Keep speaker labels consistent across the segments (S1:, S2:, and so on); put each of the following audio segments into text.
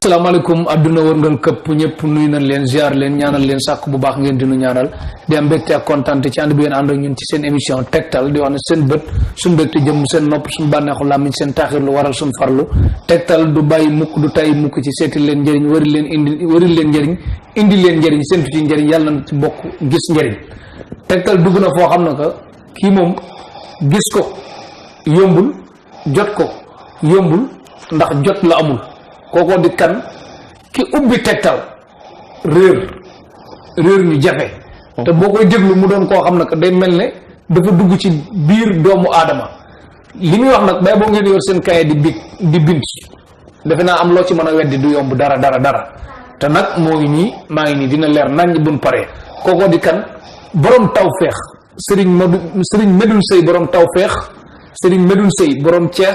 S1: asalaamaaleykum adduna wërngal këpp ñëpp nuyu nañ leen ziar leen ñaanal leen sàkk bu baax ngeen dinu ñaanal di am mbégte ak kontaante ci ànd bi ngeen ànd ak ñun ci seen émission tegtal di wax ne seen bët suñu mbégte jëm seen nopp suñu bànneexu làmmiñ seen taaxirlu waral suñu farlu tegtal du bàyyi mukk du tay mukk ci seeti leen njëriñ wari leen njëriñ indi leen njëriñ séntu ci njëriñ yàlla na ci bokk gis njëriñ tegtal dugg na foo xam ne que kii moom gis ko yombul jot ko yombul ndax jot la amul kookoo di kan ki ubbi tegtal réer ñu jafe te boo koy déglu mu doon koo xam ne que day mel ne dafa dugg ci biir doomu aadama li muy wax nag bay boo ngeen yor seen kaye di bind defe naa am loo ci mën a weddi du yomb dara te nag moo ngi nii maa ngi nii dina leer nañ buñ paree kookoo di kan borom tawfeex Serigne Medoune Seye borom tawfeex Serigne Medoune Seye borom Thiès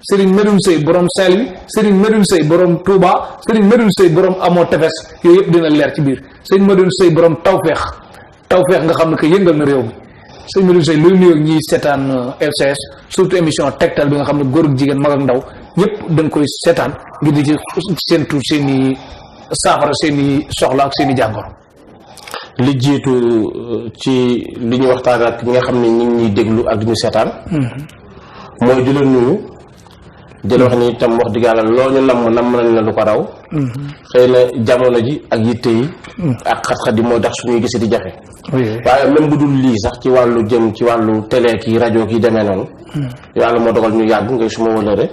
S1: Serigne Medoune Seye borom Saint-Louis Serigne Medoune Seye borom Touba Serigne Medoune Seye borom amoo tefes yooyu yëpp dina leer ci biir Serigne Medoune Seye borom tawfeex nga xam ne que yëngal na réew mi Serigne Medoune Seye luy nuyoo ñiy seetaan LCS surtout émission tegtal bi nga xam ne góor ak jigéen mag ak ndaw ñëpp dañ koy seetaan ngir di ci seentu seen i saafara seen i soxla ak seen i jàngoro.
S2: li jiitu ci li ñu waxtaan ak ñi nga xam ne ñu ngi ñuy déglu ak di ñu seetaan. mooy di la nuyu. di la wax ni itam wax dëgg yàlla loo ñu namm nañ la lu ko raw. xëy na jamono ji ak yitte yi. ak xat-xat yi mooy tax suñuy gise di jafe. waaye même bu dul lii sax ci wàllu jëm ci wàllu télé ki rajo ki demee noonu. yàlla moo dogal ñu yàgg ngay suma wëlëre.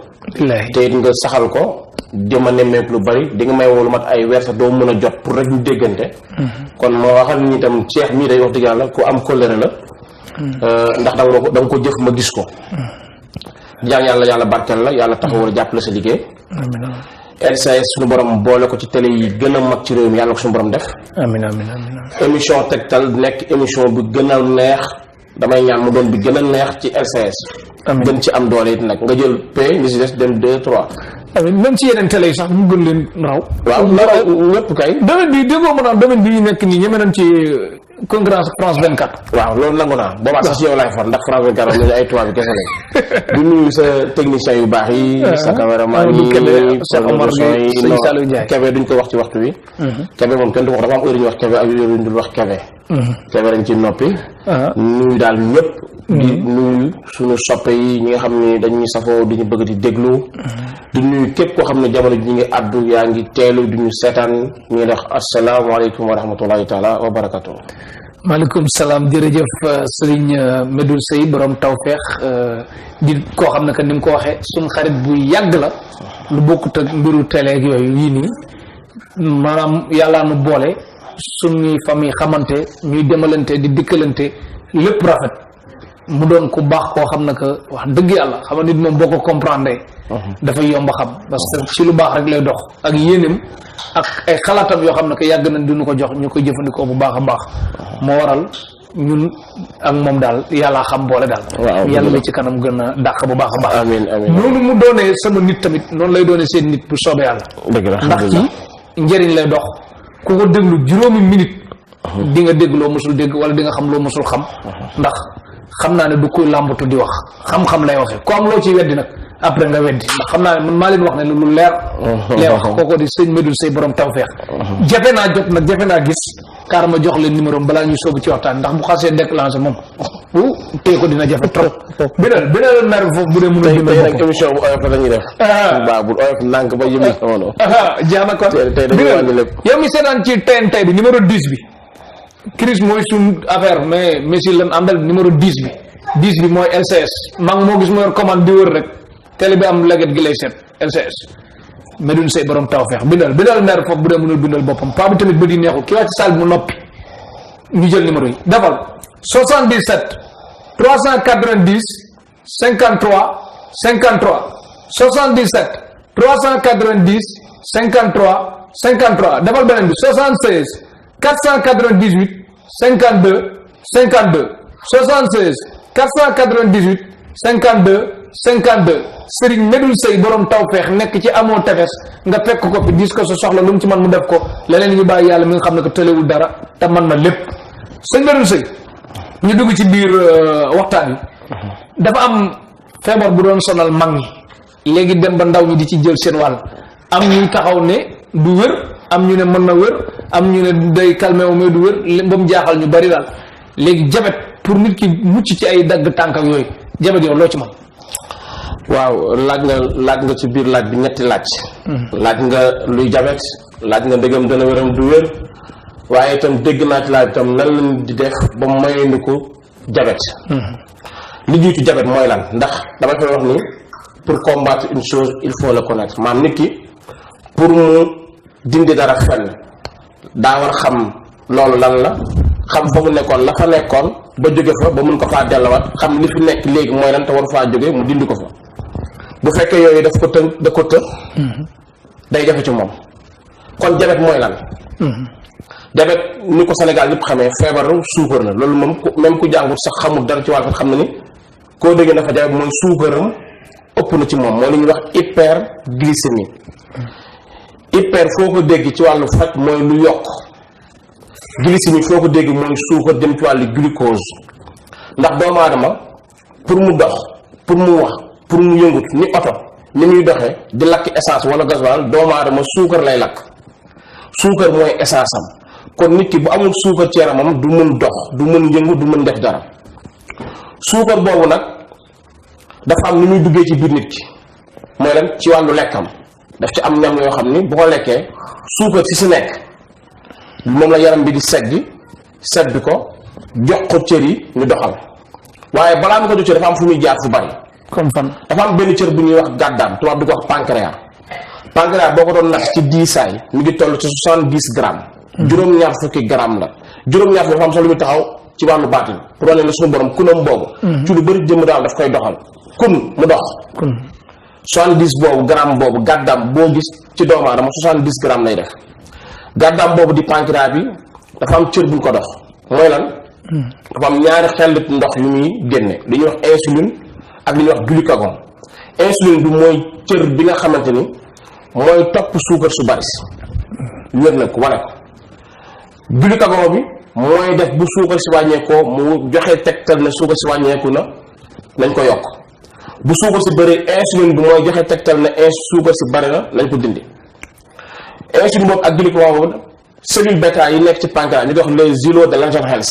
S2: te it nga saxal ko. di ma nemmeeku lu bari di nga may woo lu mat ay weer sax doo mën a jot pour rek ñu déggante. kon moo waxal ni itam Cheikh mii day wax dëgg yàlla ku am kóllëre la. ndax da nga ko jëf ma gis ko. jaan yàlla barkeel la yàlla taxawal jàppale sa liggéey. LCS suñu borom boole ko ci télé yi gën a mag ci réew mi yàlla ko suñu borom def.
S1: amiin
S2: émission tegtal nekk émission bi gën a neex damay ñaan mu doon bi gën a neex ci LCS. gën ci am doole it nag nga jël P li si des dem 2 3.
S1: même ci yeneen télé yi sax mu gën leen raw.
S2: waaw ñëpp kay.
S1: domaine bi déggoo mën a domaine bi ñu nekk nii ñeme nañ ci concurrence France 24.
S2: waaw loolu nangu naa boobaa sax si yow laay far ndax France 24 ñooñu ay tubaab bi kese lañ. du nuyu sa technicien yu baax yi. sa caméraman yi sa Omar yi sëñ Saliou Ndiaye Kébé duñ ko wax ci waxtu wi. Kébé moom kenn du ko wax dafa am heure ñu wax Kébé ak heure ñu dul wax Kébé. Kébé dañ ci noppi. nuyu daal ñëpp. di nuyu suñu soppe yi ñi nga xam ne dañuy safoo di ñu bëgg di déglu. di nuyu képp koo xam ne jamono ji ñu ngi addu yaa ngi teelu di ñu seetaan ñu ngi wax asalaamaaleykum wa rahmatullahi taala wa barakatu.
S1: maaleykum salaam jërëjëf Serigne Medoune Seye borom tawfeex di koo xam ne que ni mu ko waxee suñ xarit bu yàgg la lu bokkut ak mbiru télé ak yooyu yii nii maanaam yàllaa nu boole suñuy famille xamante ñuy demalante di dikkalante lépp rafet mu doon ku baax koo xam ne que wax dëgg yàlla xam nga nit moom boo ko comprendre dafay yomb a xam parce que ci lu baax rek lay dox ak yéenem ak ay xalaatam yoo xam ne que yàgg nañ duñu ko jox ñu koy jëfandikoo bu baax a baax moo waral ñun ak moom daal yàllaa xam boole daal yàlla la ci kanam gën a dàq bu baax a baax
S2: amiin
S1: noonu mu doonee sama nit tamit noonu lay doonee seen nit bu soobee yàlla ndax ci njëriñ lay dox ku ko déglu juróomi minute di nga dégg loo mosul dégg wala di nga xam loo mosul xam ndax xam naa ne du koy làmbatu di wax xam-xam lay waxee ku am loo ciy weddi nag après nga weddi ndax xam naa ne man maa leen wax ne lu leer lay wax kooko di sëñ Medoune Seye borom tawfeex jafe naa jot nag jafe naa gis kaar ma jox leen numéro balaa ñuy soobu ci waxtaan ndax bu xasee déclenché moom bu téye ko dina jafe trop binal mer foofu bu dee mën a
S2: tey nag émission bu oyof la ñuy def baabul oyof nànk ba yëmi xamono
S1: jeex na kon
S2: tey dañuy wàññi lépp
S1: yow mi seetaan ci TNT bi numéro 10 bi Chris mooy suñ affaire mais Messi lan àndal numéro 10 bi mooy LCS maa ngi moo gis ma yor commande di wër rek télé bi am leget gi lay seet LCS Medoune Seye borom tawfeex bindal mer foofu bu dee mënul bindal boppam paa bi tamit ba di neexul ki wàcc salle bi mu noppi ñu jël numéro yi defal 77 390 53 53 77 390 53 53 defal beneen bi 76 498 52 52 76 498 52 52 Serigne Medoune Seye borom tawfeex nekk ci amoo tefes nga fekk ko fi dis ko sa soxla lu mu ci man mu def ko leneen ñu bàyyi yàlla mi nga xam ne ko tëlewul dara te mën na lépp sëñ Medoune Seye ñu dugg ci biir waxtaan yi dafa am feebar bu doon sonal mag ñi léegi dem ba ndaw ñi di ci jël seen wàll am ñuy taxaw ne du wér am ñu ne mën na wér am ñu ne day calmer wu mais du wér ba mu jaaxal ñu bari daal léegi jabet pour nit ki mucc ci ay dagg tànk ak yooyu jabet yow loo ci mën.
S2: waaw laaj nga ci biir laaj bi ñetti laaj. laaj nga luy jabet laaj nga ndegam dana wéram du wér waaye itam dégg naa ci laaj itam nan lañ di def ba moyandiku jabet. li jiitu jabet mooy lan ndax dama koy wax ni pour combattre une chose il faut le connaître maam nit ki pour mu dindi dara fenn daa war xam loolu lan la xam fa mu nekkoon la fa nekkoon ba jóge fa ba mun ko faa delluwaat xam li fi nekk léegi mooy lan te war faa jóge mu dindi ko fa bu fekkee yooyu daf ko të da ko të day jafe ci moom kon jabet mooy lan jabet ni ko Sénégal yëpp xamee feebaru suukar la loolu moom même ku jàngut sax xamul dara ci wàll xam na ni koo déggee dafa jabet mooy suukaram ëpp na ci moom mooy li ñuy wax hyperglycémie hyper foo ko dégg ci wàllu faj mooy lu yokk glycémie foo ko dégg mooy suukar dem ci wàllu glucose ndax doomu aadama pour mu dox pour mu wax pour mu yëngut ni oto ni muy doxee di lakk essence wala gasoil doomu aadama suukar lay lakk suukar mooy essence am kon nit ki bu amul suukar ci yaramam du mën dox du mën yëngu du mën def dara suukar boobu nag dafa am ni muy duggee ci biir nit ki mooy lan ci wàllu lekkam daf ci am ñam yoo xam ni bu ko lekkee suukar si nekk moom la yaram bi di segg ko jox ko cër yi ñu doxal waaye balaa nga ko jox cër dafa am fu muy jaar fu bari
S1: comme fan
S2: dafa am benn cër bu ñuy wax gàddaam tubaab di ko wax pancréas boo ko doon natt ci diisaay mi ngi toll ci 70 grammes juróom-ñaar fukki gramme la juróom-ñaar fukki dafa am solo lu muy taxaw ci wàllu baatin pour wane la suñu borom kunam boobu ci lu bëri jëmm daal daf koy doxal kun mu dox 70 boobu gramme boobu gàddaam boo gis ci doomu aadama 70 grammes lay def gàddaam boobu di pancréas bi dafa am cër buñ ko dox mooy lan dafa am ñaari xellit ndox yu muy génne li ñuy wax insuline ak li ñuy wax glucagon insuline bi mooy cër bi nga xamante ni mooy topp suukar su bari si wér na ko wane ko glucagon bi mooy def bu suukar si wàññeekoo mu joxe tegtal ne suukar si wàññeeku na nañ ko yokk bu suukar si bëri insuline bi mooy joxe tegtal ne suukar si bëri na nañ ko dindi insuline boobu ak glucagon boobu cellule bêta yi nekk ci pancréas ñu di wax les îlots de Langerhans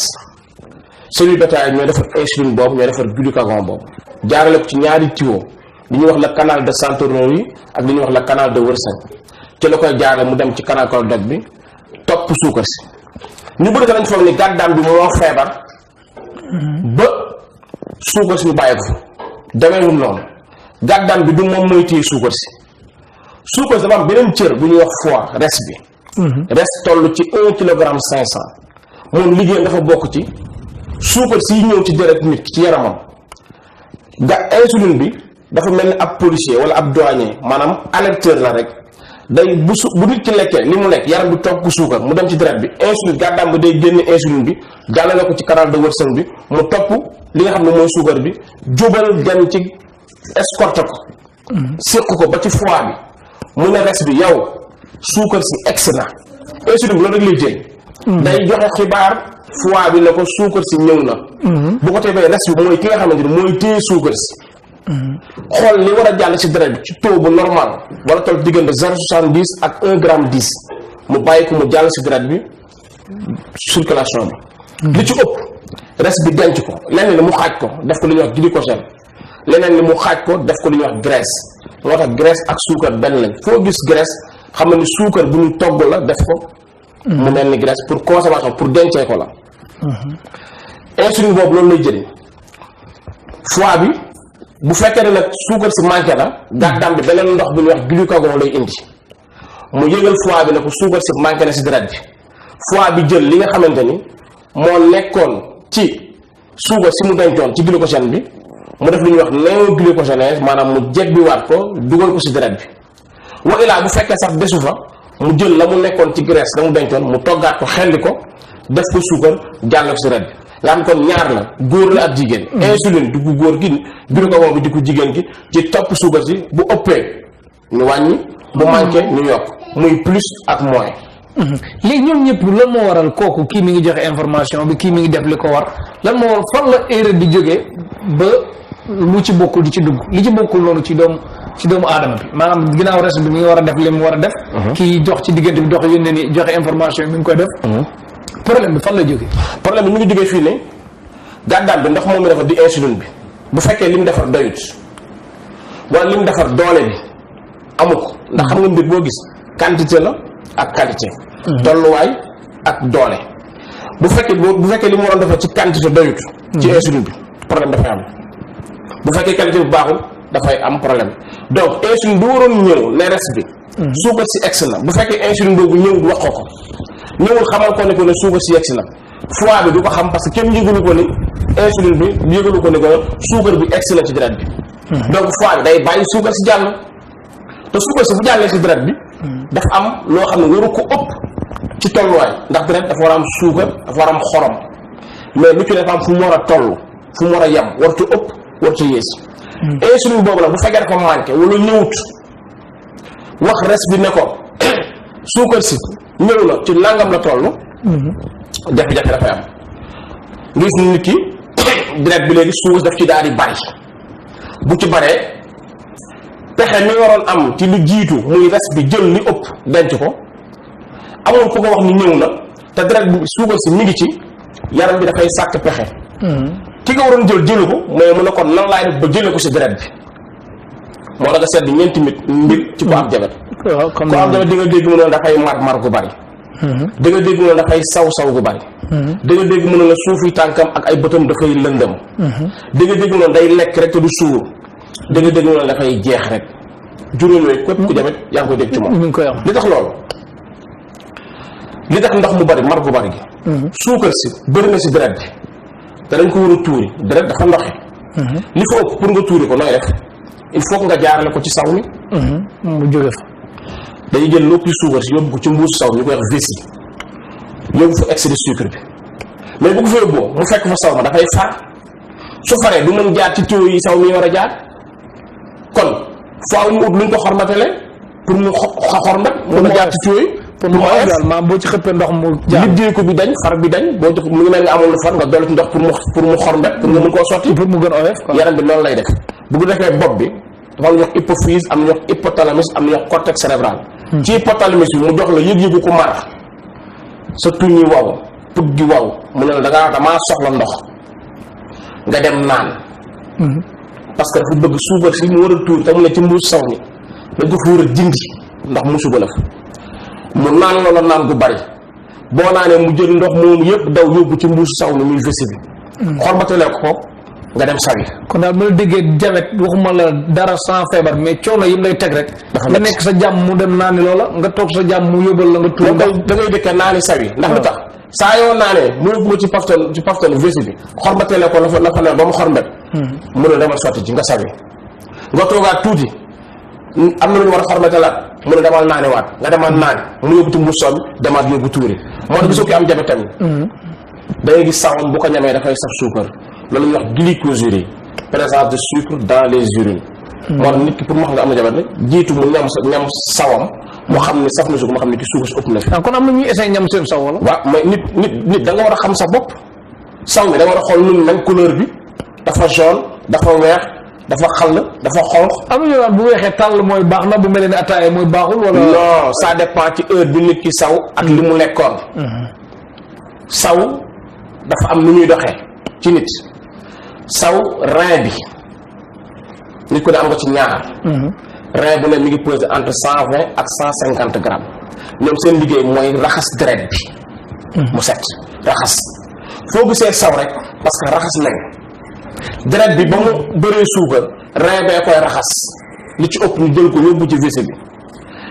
S2: cellule bêta yi ñooy defar insuline boobu ñooy defar glucagon boobu jaarale ko ci ñaari tuyau li ñuy wax le canal de Santoroni yi ak li ñuy wax le canal de Wilson ci la koy jaarale mu dem ci canal cardiaque bi topp suukar si ñu bëri ko nañ foog ni gàddaam bi moo feebar ba suukar si ñu bàyyi ko demeewul noonu gàddaam bi du moom mooy téye suukar si suukar si dafa am beneen cër bu ñuy wax foie res bi res toll ci 1 kilogramme 500 moom liggéey dafa bokk ci suukar si ñëw ci deret nit ki ci yaramam insuline bi dafa mel ni ab policier wala ab douanier maanaam alerteur la rek day bu nit ki lekkee li mu lekk yaram bi topp ko suukar mu dem ci deret bi insuline gàddaam bi day génne insuline bi jàllale ko ci canal de Wilson bi mu topp li nga xam ne mooy suukar bi jubal dem ci escorté ko séq ko ba ci foie bi mu ne res bi yow suukar si egsi na insuline bi loolu rek lay jël day joxe xibaar foie bi ne ko suukar si ñëw na bu ko tefee res bi mooy ki nga xamante ni mooy téye suukar si xool li war a jàll ci deret bi ci taux bu normal wala toll diggante 0,70 ak 1 gramme 10 mu bàyyi ko mu jàll ci deret bi circulation bi li ci ëpp res bi denc ko leneen li mu xaaj ko def ko li ñuy wax glycogène leneen li mu xaaj ko def ko li ñuy wax graisse moo tax graisse ak suukar benn lañ foo gis graisse xam nga ni suukar bu ñu togg la def ko mu mel ni graisse pour conservation pour dencee ko la insuline boobu loolu lay jëriñ foie bi bu fekkee ne nag suukar si manqué na gàddaam bi beneen ndox bu ñuy wax glucagon lay indi mu yëgal foie bi ne ko suukar si manqué na si deret bi foie bi jël li nga xamante ni moo nekkoon ci suukar si mu dencoon ci glycogène bi mu def lu ñuy wax néoglycogénèse maanaam mu jebbiwaat ko dugal ko si deret bi wa ilaa bu fekkee sax desu fa mu jël la mu nekkoon ci graisse la mu dencoon mu toggaat ko xelli ko def ko suukar jàll ko si deret bi nga xam kon ñaar la góor la ak jigéen insuline di ko góor gi glucagon bi di ko jigéen gi ci topp suukar si bu ëppee ñu wàññi bu manqué ñu yokk muy plus ak moins
S1: léegi ñoom ñëpp lan moo waral kooku kii mi ngi joxe information bi kii mi ngi def li ko war lan moo waral fan la erreur di jógee ba lu ci bokkul di ci dugg li ci bokkul noonu ci doomu ci doomu aadama bi maanaam ginnaaw res bi mi ngi war a def li mu war a def kii jox ci diggante bi dox yónnee ni joxe information yi mi ngi koy def problème bi fan la jógee
S2: problème bi mu ngi jógee fii ne gàddaan bi ndox moom mi defar di insuline bi bu fekkee li mu defar doyut wala li mu defar doole bi amu ko ndax xam nga mbir boo gis quantité la ak qualité tolluwaay ak doole bu fekkee li mu waroon defar ci quantité doyut ci insuline bi problème dafay am bu fekkee qualité bu baaxul dafay am problème donc insuline bi waroon ñëw ne res bi suukar si egsi na bu fekkee insuline boobu ñëwul wax ko ñëwul xamal ko ne ko ne suukar si egsi na foie bi du ko xam parce que kenn yëgalu ko ni insuline bi yëgalu ko ni ko suukar bi egsi na ci deret bi donc foie bi day bàyyi suukar si jàll te suukar si bu jàllee si deret bi dafa am loo xam ne waru ko ëpp ci tolluwaay ndax deret dafa war a am suukar dafa war a am xorom mais lu ci dafa am fu mu war a toll fu mu war a yem wartu ëpp wartu yées insuline boobu nag bu fekkee dafa manqué wala ñëwut wax res bi ne ko suukar si ñëw na ci nangam la toll jafe-jafe dafay am nga gis nit ki deret bi léegi suukar daf ci daal di bari bu ci baree pexe mi waroon am ci lu jiitu muy res bi jël li ëpp denc ko amul ku ko wax ni ñëw na te deret bi suukar si mi ngi ci yaram bi dafay sàkk pexe ki nga waroon jëlu ko mais mu ne kon nan laay def ba jële ko si deret bi moo la nga sedd ñeenti mbir ci ko am jabet ko am jabet di nga dégg mu ne dafay mar gu bari da nga dégg mu ne dafay saw gu bari da nga dégg mu ne la suufi tànkam ak ay bëtam dafay lëndëm da nga dégg mu ne day lekk rek te du suur da nga dégg mu ne dafay jeex rek juróom yooyu képp ku jabet yaa ngi koy dégg ci moom li tax loolu li tax ndox mu bari mar gu bari gi suukar si bëri na si deret bi te dañ ko war a tuuri deret dafa ndoxe li fa ëpp pour nga tuuri ko nooy def il faut que nga jaarale ko ci saw mi
S1: mu jóge fa
S2: dañuy jël loppi suukar si yóbbu ko ci mbuus saw ñu koy wax vessie yóbbu fa excès de sucre bi mais bu ko fa yóbboo mu fekk fa saw ma dafay far su faree du mën jaar ci tuyau yi saw mi war a jaar kon faaw ñu ut luñ ko xormatale pour mu xormat mën a jaar ci tuyau yi
S1: pour mu oyof daal maanaam boo ci xëppee ndox mu jaar
S2: liggéey ko bi dañ far bi dañ boo jox mu ngi mel nga amul lu far nga dolli ci ndox pour mu xormet pour nga mën koo sotti
S1: pour mu gën oyof
S2: yaram bi loolu lay def bu ko defee bopp bi dafa am ñu wax hypophyse am ñu wax hypothalamus am ñu wax cortex cérébral ci hypothalamus bi mu jox la yëg-yëgu ku mar sa tuñ yi waw put gi waw mu ne la damaa soxla ndox nga dem naan parce que dafa bëgg suukar si mu war a tuur te mu ne ci mbuus saw mi dañ ko fa war a dindi ndax mu suba la fa mu naan loola naan gu bari boo naanee mu jël ndox moomu yëpp daw yóbbu ci mbuus saw mi muy vessie bi xormatalee ko nga dem sawi
S1: kon daal mën a déggee jabet waxuma la dara sans feebar mais coono yi lay teg rek nga nekk sa jàmm mu dem naani loola nga toog sa jàmm mu yóbbal la nga tuur
S2: da ngay dëkk naani sawi ndax lu tax saa yoo naanee mu yóbbu ko ci paftanu vessie bi xormatalee ko la fa ne ba mu xormet mu ne demal sotti ci nga sawi nga toogaat tuuti am na lu ñu war a xormatalaat mu ne demal naani waat nga demal naani mu yóbbu ci mbuus soom demaat yóbbu tuuri moo tax gisoo ki am jabet tamit da ngay gis sawam bu ko ñamee dafay saf suukar loolu ñuy wax glycosurie présence de sucre dans les urines moo tax nit ki pour mu xam nga am na jabet la jiitu mu ñam sawam moo xam ne saf na suukar moo xam ne ki suukar si ëpp na fi
S1: kon am na ñuy essayé ñam seen saw wala
S2: waaw mais nit da nga war a xam sa bopp saw mi da nga war a xool nun même couleur bi dafa jaune dafa weex dafa xàll dafa xonq
S1: am na ñu naan bu weexee tàll mooy baax na bu mel ni ataaya mooy baaxul wala
S2: non ça dépend ci heure bi nit ki saw ak li mu lekkoon saw dafa am nu ñuy doxee ci nit saw rein bi nit ko ne am nga ci ñaar rein bu ne mi ngi pesé entre 120 ak 150 grammes ñoom seen liggéey mooy raxas deret bi mu set raxas foo gisee saw rek parce que raxas nañ deret bi ba mu bëree suukar rein bee koy raxas li ci ëpp ñu jël ko yóbbu ci vessie bi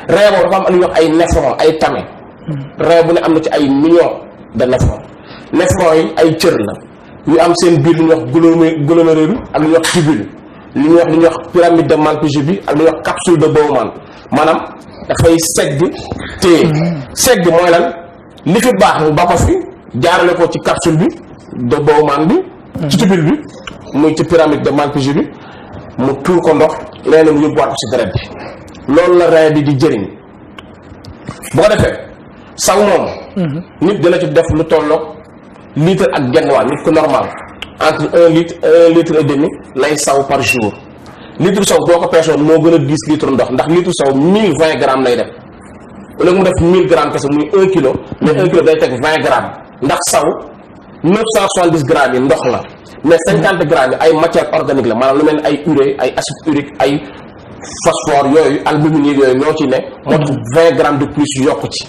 S2: rein boobu dafa am lu ñuy wax ay néphron ay tame rein bu ne am na ci ay millions de néphron yi ay cër la yu am seen biir lu ñuy wax glomérule ak lu ñuy wax tubule li ñuy wax pyramide de Malpighi bi ak lu ñuy wax capsule de Bowman maanaam dafay segg téye segg mooy lan li fi baax mu ba ko fi jaarale ko ci capsule bi de Bowman bi ci tubule bi muy ci pyramide de Malpighi bi mu tuur ko ndox léeg-léeg mu yóbbuwaat ko ci deret bi loolu la rein bi di jëriñ bu ko defee saw moom nit dina ci def lu tolloog litre ak genn wàll nit ku normal entre 1 litre et demi lay saw par jour litre saw boo ko peesoon moo gën a 10 litre ndox ndax litre saw 1020 grammes lay def au lieu mu def 1000 grammes kese muy 1 kilo mais 1 kilo day teg 20 grammes ndax saw 970 grammes yi ndox la mais 50 grammes yi ay matière organique la maanaam lu mel ni ay urée ay acide urique ay phosphore yooyu albumine yooyu ñoo ci ne moo tax 20 grammes de plus yokku ci.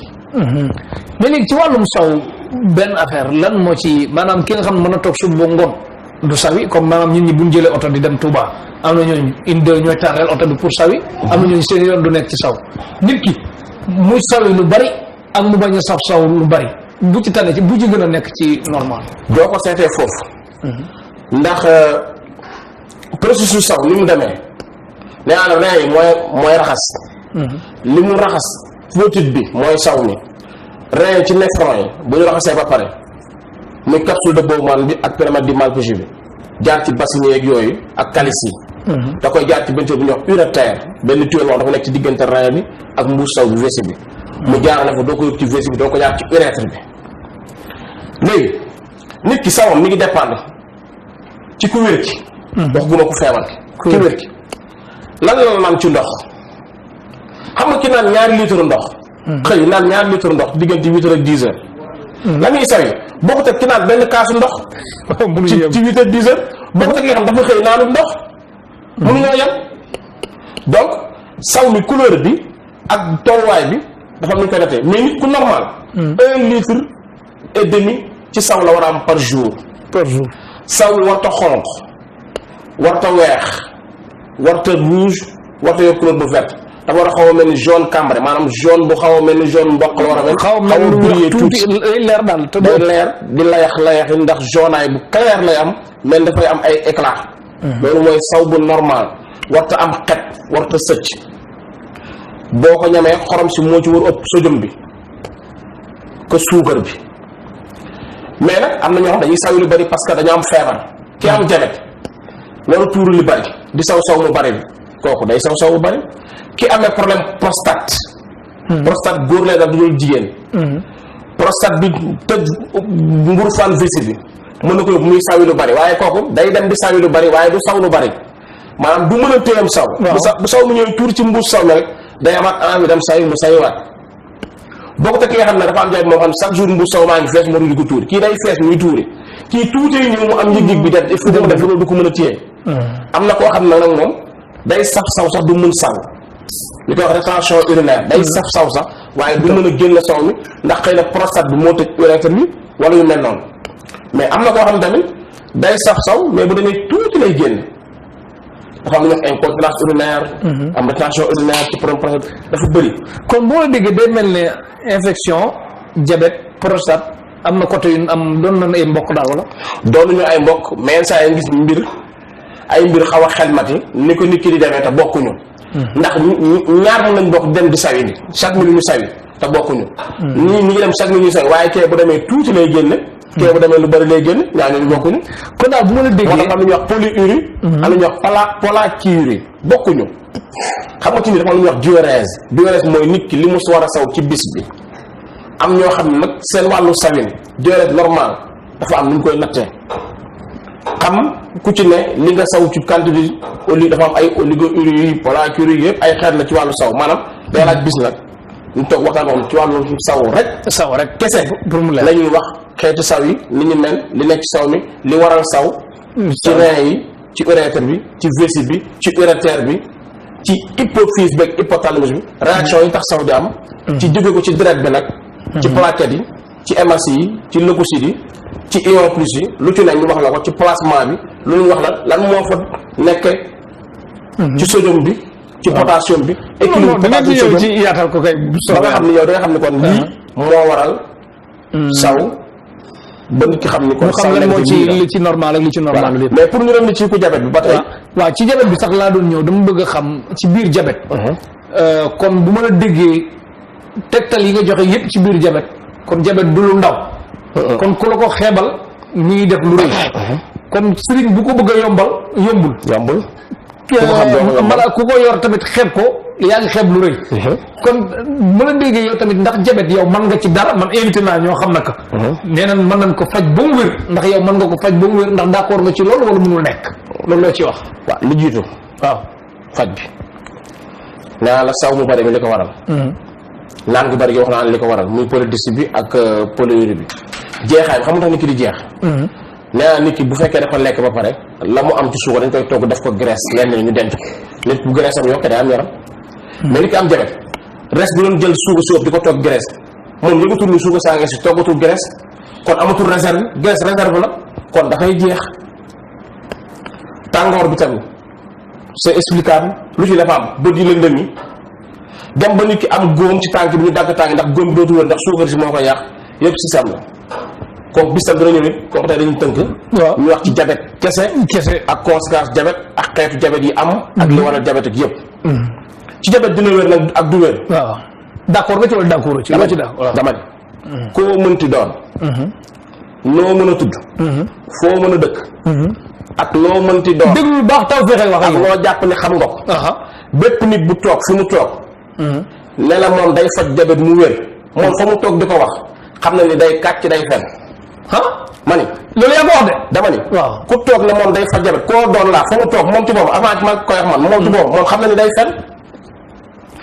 S1: mais léegi ci wàllum saw benn affaire lan moo ci maanaam ki nga xam ne mën a toog suba ba ngoon du sawi comme maanaam nit ñi bu ñu jëlee oto di dem Touba am na ñooñu une deux ñooy tardeel oto bi pour sawi am na ñooñu seen yoon du nekk ci saw nit ki muy sawi lu bari ak mu bañ a saf saw lu bari bu ci tane ci bu ci gën a nekk ci normal.
S2: doo ko seetee foofu. ndax processus saw ni mu demee nee naa la rein yi mooy raxas. li mu raxas fóotit bi mooy saw mi rein yi ci nephron yi bu ñu raxasee ba pare muy capsule de Bowman bi ak périmètre du Malpighi bi jaar ci bassines yeeg yooyu ak calice yi. da koy jaar ci benn tuyau bu ñuy wax urétère benn tuyau boo dafa nekk ci diggante rein bi ak mbuus saw bi vessie bi. mu jaarale ko doo ko yóbbu ci vessie bi doo ko jaar ci urètre bi léegi nit ki sawam mi ngi dépendre ci ku wér ki. wax guma ku feebar ki. ku wér ki lan la naan ci ndox xam nga ki naan ñaari litre ndox. xëy naan ñaari litre ndox diggante 8 heures ak 10 heures. la muy sawi bokkut ak ki naan benn kaasu ndox. ci 8 heures 10 heures bokkut ak ki nga xam dafa xëy naanu ndox. mënuñoo yem donc saw mi couleur bi ak tolluwaay bi dafa am lu ñu koy natee mais nit ku normal. 1 litre et demi ci saw la war a am par jour. saw mi warta xonq warta weex warta rouge warta yor couleur bu verte dafa war a xaw a mel ni jaune cambré maanaam jaune bu xaw a mel ni jaune mboq la war a mel. xaw a briller tuuti
S1: leer daal te
S2: day leer di layax yi ndax jaunaay bu clair lay am mel dafay am ay éclat. loolu mooy saw bu normal warta am xet warta sëcc boo ko ñamee xorom si moo ci war ëpp sodium bi que suukar bi mais nag am na ñoo xam dañuy saw lu bari parce que dañoo am feebar ki am diabète waru tuuru lu bari di saw mu bari bi kooku day saw bu bari ki amee problème prostate prostate góor lay dal du dul jigéen prostate bi tëj mburu fan vessie bi mën na ko yóbbu muy sawi lu bari waaye kooku day dem di sawi lu bari waaye du saw lu bari maanaam du mën a téyam saw bu saw mu ñëw tuur ci mbuus saw mi rek day amaat envie dem sawi mu sawiwaat boo ko ki nga xam ne dafa am jaay moo xam ne chaque jour mbuus saw maa ngi fees moo di ko tuuri kii day fees muy tuuri kii tuutee ñëw mu am yëg-yëg bi def il faut mu def loolu du ko mën a téye am na koo xam ne nag moom day saf saw sax du mën saw li koy wax rétention urinaire day saf saw sax waaye du mën a génn saw mi ndax xëy na prostate bi moo tëj urètre bi wala yu mel noonu mais am na koo xam ne tamit day saf saw mais bu demee tuuti lay génn dafa am lu ñuy wax incontinence urinaire am rétention urinaire ci problème prostate dafa bëri.
S1: kon boo la déggee day mel ne infection diabète prostate am na côté yu am doon nañu ay mbokk daal wala.
S2: doonuñu ay mbokk mais saa yi gis ay mbir xaw a xelmati ni ko nit ki di demee te bokkuñu. ndax ñaar mën nañ bokk dem di sawi ni chaque minute ñu sawi te bokkuñu. ñii ñu ngi dem chaque minute ñu sawi waaye kee bu demee tuuti lay génn. kee bu demee lu bari lay génn ñaar ñooñu bokkuñu.
S1: kon daal bu ma la déggee
S2: moo tax am na ñuy wax polyurie. am na ñuy wax pollakiurie bokkuñu. xam nga ci ni dafa am lu ñuy wax diurèse. diurèse mooy nit ki li mu war a saw ci bis bi. am ñoo xam ne nag seen wàllu sawin diurèse normal dafa am nu ñu koy nattee. xam ku ci ne li nga saw ci quantité oli dafa am ay oligourie pollakiurie yëpp ay xeet la ci wàllu saw maanaam day laaj bis nag ñu toog waxtaan moom ci wàllu saw rek kese pour mu la ñuy wax xeetu saw yi ni ñu mel li nekk ci saw mi li waral saw ci rein yi ci urètre bi ci vessie bi ci urétère bi ci hypophyse beeg hypothalamus bi réaction yi tax saw di am ci jóge ko ci deret bi nag ci plaquettes yi ci hémocytes yi ci leucocytes yi ci ion plus yi lu ci ne ñu wax la ko ci plasma bi lu ñu wax la lan moo fa nekk ci sodium bi ci potassium bi équilibre potassium sodium
S1: ci yaatal ko kay
S2: ba nga xam ne yow da nga xam ne kon lii moo waral saw ba nit ki xam ni kon
S1: xam lan moo ci li ci normal ak li ci normal lépp
S2: mais pour ñu dem ni ci ku diabète bi ba tey
S1: waaw ci diabète bi sax laa doon ñëw dama bëgg a xam ci biir diabète kon bu ma la déggee tegtal yi nga joxe yépp ci biir diabète kon diabète du lu ndaw kon ku la ko xeebal ñu ngi def lu rëy kon sëriñ bu ko bëgg a yombul mala ku ko yor tamit xeeb ko yaa ngi xeeb lu rëy kon mën a déggee yow tamit ndax diabète yow mën nga ci dara man invité naa ñoo xam naka nee nañ mën nañ ko faj ba mu wér ndax yow mën nga ko faj ba mu wér ndax d'accord nga ci loolu wala mënul nekk loolu loo ci wax
S2: waaw lu jiitu
S1: waaw
S2: faj bi nee naa la saw mu bari mi li ko waral naan gu bari gi wax naa li ko waral muy polydyste bi ak polyurie bi jeexaay bi xam nga tax nit ki di jeex nee naa nit ki bu fekkee dafa lekk ba pare la mu am ci suukar dañ koy togg def ko graisse lenn ñu denc ko nit bu graisse am yokkee day am yaram mais nit ki am jabet res bu doon jël suukar si ëpp di ko togg graisse moom yëgatul ni suukar saa ngi si toggatul graisse kon amatul réserve graisse réserve la kon dafay jeex tàngoor bi tamit c'est explicable lu ci dafa am bët yi lëndëm yi dem ba nit ki am góom ci tànk bi ñu dagg tànk ndax góom bi dootu wér ndax suukar si moo koy yàq yëpp système la kooku bis tam dina ñëw it kooku tey dañuy tënk ñu wax ci jabet kese ak conséquence jabet ak xeetu jabet yi am ak li waral jabet ak yëpp ci jabet dina wér nag ak du wér
S1: waaw d'accord nga ci wala d'accord ci loo ci
S2: dama ne koo mënti doon noo mën a tudd foo mën a dëkk ak loo mënti doon
S1: déglu lu baax taw fexe wax
S2: ak loo jàpp ne xam nga ko bépp nit bu toog fi mu toog ne la moom day faj jabet mu wér moom fa mu toog di ko wax xam na ni day kàcc day fen ma ni
S1: loolu yaa ko wax de
S2: dama ni
S1: waaw
S2: ku toog ne moom day faj jabet koo doon laa fa mu toog moom ci boobu avant ma koy wax man moom ci boobu moom xam na ni day fen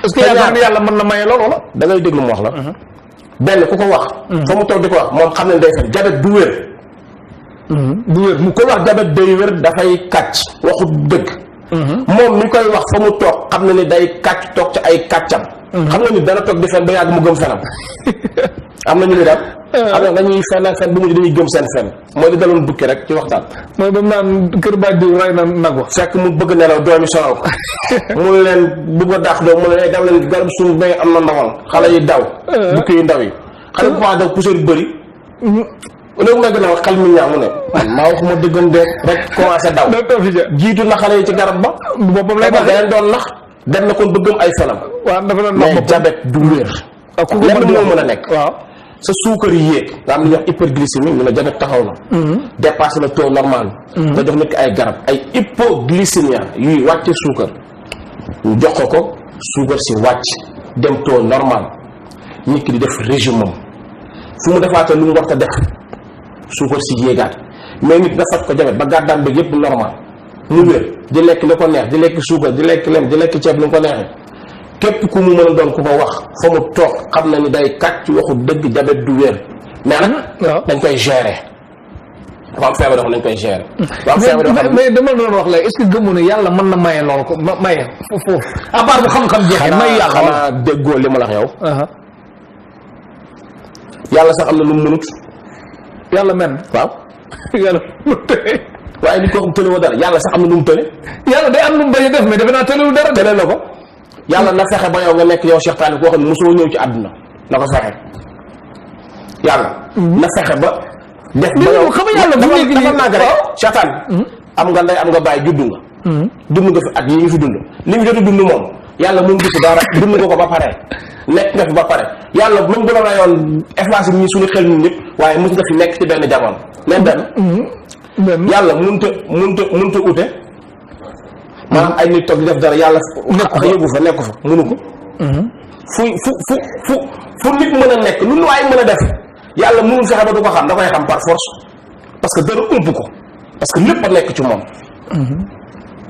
S1: est-ce que yaakaar ni yàlla mën na maye loolu wala
S2: da ngay déglu mu wax la benn ku ko wax fa mu toog di ko wax moom xam na ni day fen jabet du wér
S1: du wér
S2: mu ko wax jabet day wér dafay kàcc waxu dëgg moom mi koy wax fa mu toog xam na ni day kàcc toog ci ay kàccam xam na ni dana toog di fen ba yàgg mu gëm fenam am na ñu ni daal am na dañuy fen bu mujj dañuy gëm seen fen mooy li daloon bukki rek ci waxtaan
S1: mooy ba mu naan kër baaj diw rey na nag wax
S2: fekk mu bëgg nelaw doomi sonal ko mu leen bëgg a dàq doom mu ne dem leen garab suuf ba am na ndawal xale yi daw bukki yu ndaw yi xale bu baax daw poussière yu bëri léegi nag nag xel mi ñaaw mu ne maa waxuma dëggan de rek commencé daw jiitu na xale yi ci garab ba
S1: boppam lay
S2: da leen doon nax dem na kon bëggam ay fenam
S1: waaw dafa doon
S2: mais jabet du wér lenn moo mën a nekk
S1: waaw
S2: sa suukar yi yéeg nga am li ñuy wax hyperglycémie ñu ne jabet taxaw na dépassé na taux normal nga jox nit ki ay garab ay hypoglycémie yuy wàcce suukar ñu jox ko suukar si wàcc dem taux normal nit ki di def régime am fu mu defaatee lu mu war a def suukar si yéegaat mais nit da faj ko jabet ba gàddaan bëgg yëpp normal mu wér di lekk li ko neex di lekk suukar di lekk lem di lekk ceeb li mu ko neexee képp ku mu mën a doon ku ko wax fa mu toog xam na ni day kàcc waxu dëgg jabet du wér mais nag dañ koy gérer dafa am feebar dafa dañ koy gérer dafa am feebar dafa
S1: mais dama doon wax la est-ce que gëmu ne yàlla mën na maye lool ko maye foofu à part bu xam-xam jeexee may yàlla
S2: xanaa déggoo li ma la wax yow yàlla sax am na lu mu mënut
S1: yàlla men
S2: waaw
S1: yàlla mu tële
S2: waaye nit koo xam tëlewoo dara yàlla sax am na lu mu tële
S1: yàlla day am lu mu bañ a def mais defe naa tëlewul dara
S2: tële na ko yàlla na fexe ba yow nga nekk yow Cheikh Tall koo xam ne mosoo ñëw ci àdduna na ko fexe yàlla na fexe ba def ba yow
S1: xam nga yàlla bu nekk
S2: dafa nag rek Cheikh Tall am nga ndey am nga bàyyi juddu nga dund nga fi at yi nga fi dund li mu jot a dund moom yàlla mënu gis dara dund nga ko ba pare nekk nga fi ba pare yàlla même bu la rayoon effacé ñi suñu xel ñun ñëpp waaye mos nga fi nekk ci benn jamono mais benn yàlla mënta ute maanaam ay nit toog di def dara yàlla yëgu fa nekku fa mënu ko fu nit mën a nekk lu waay mën a def yàlla mënul fexe ba du ko xam da koy xam par force parce que dara ump ko parce que lépp a nekk ci moom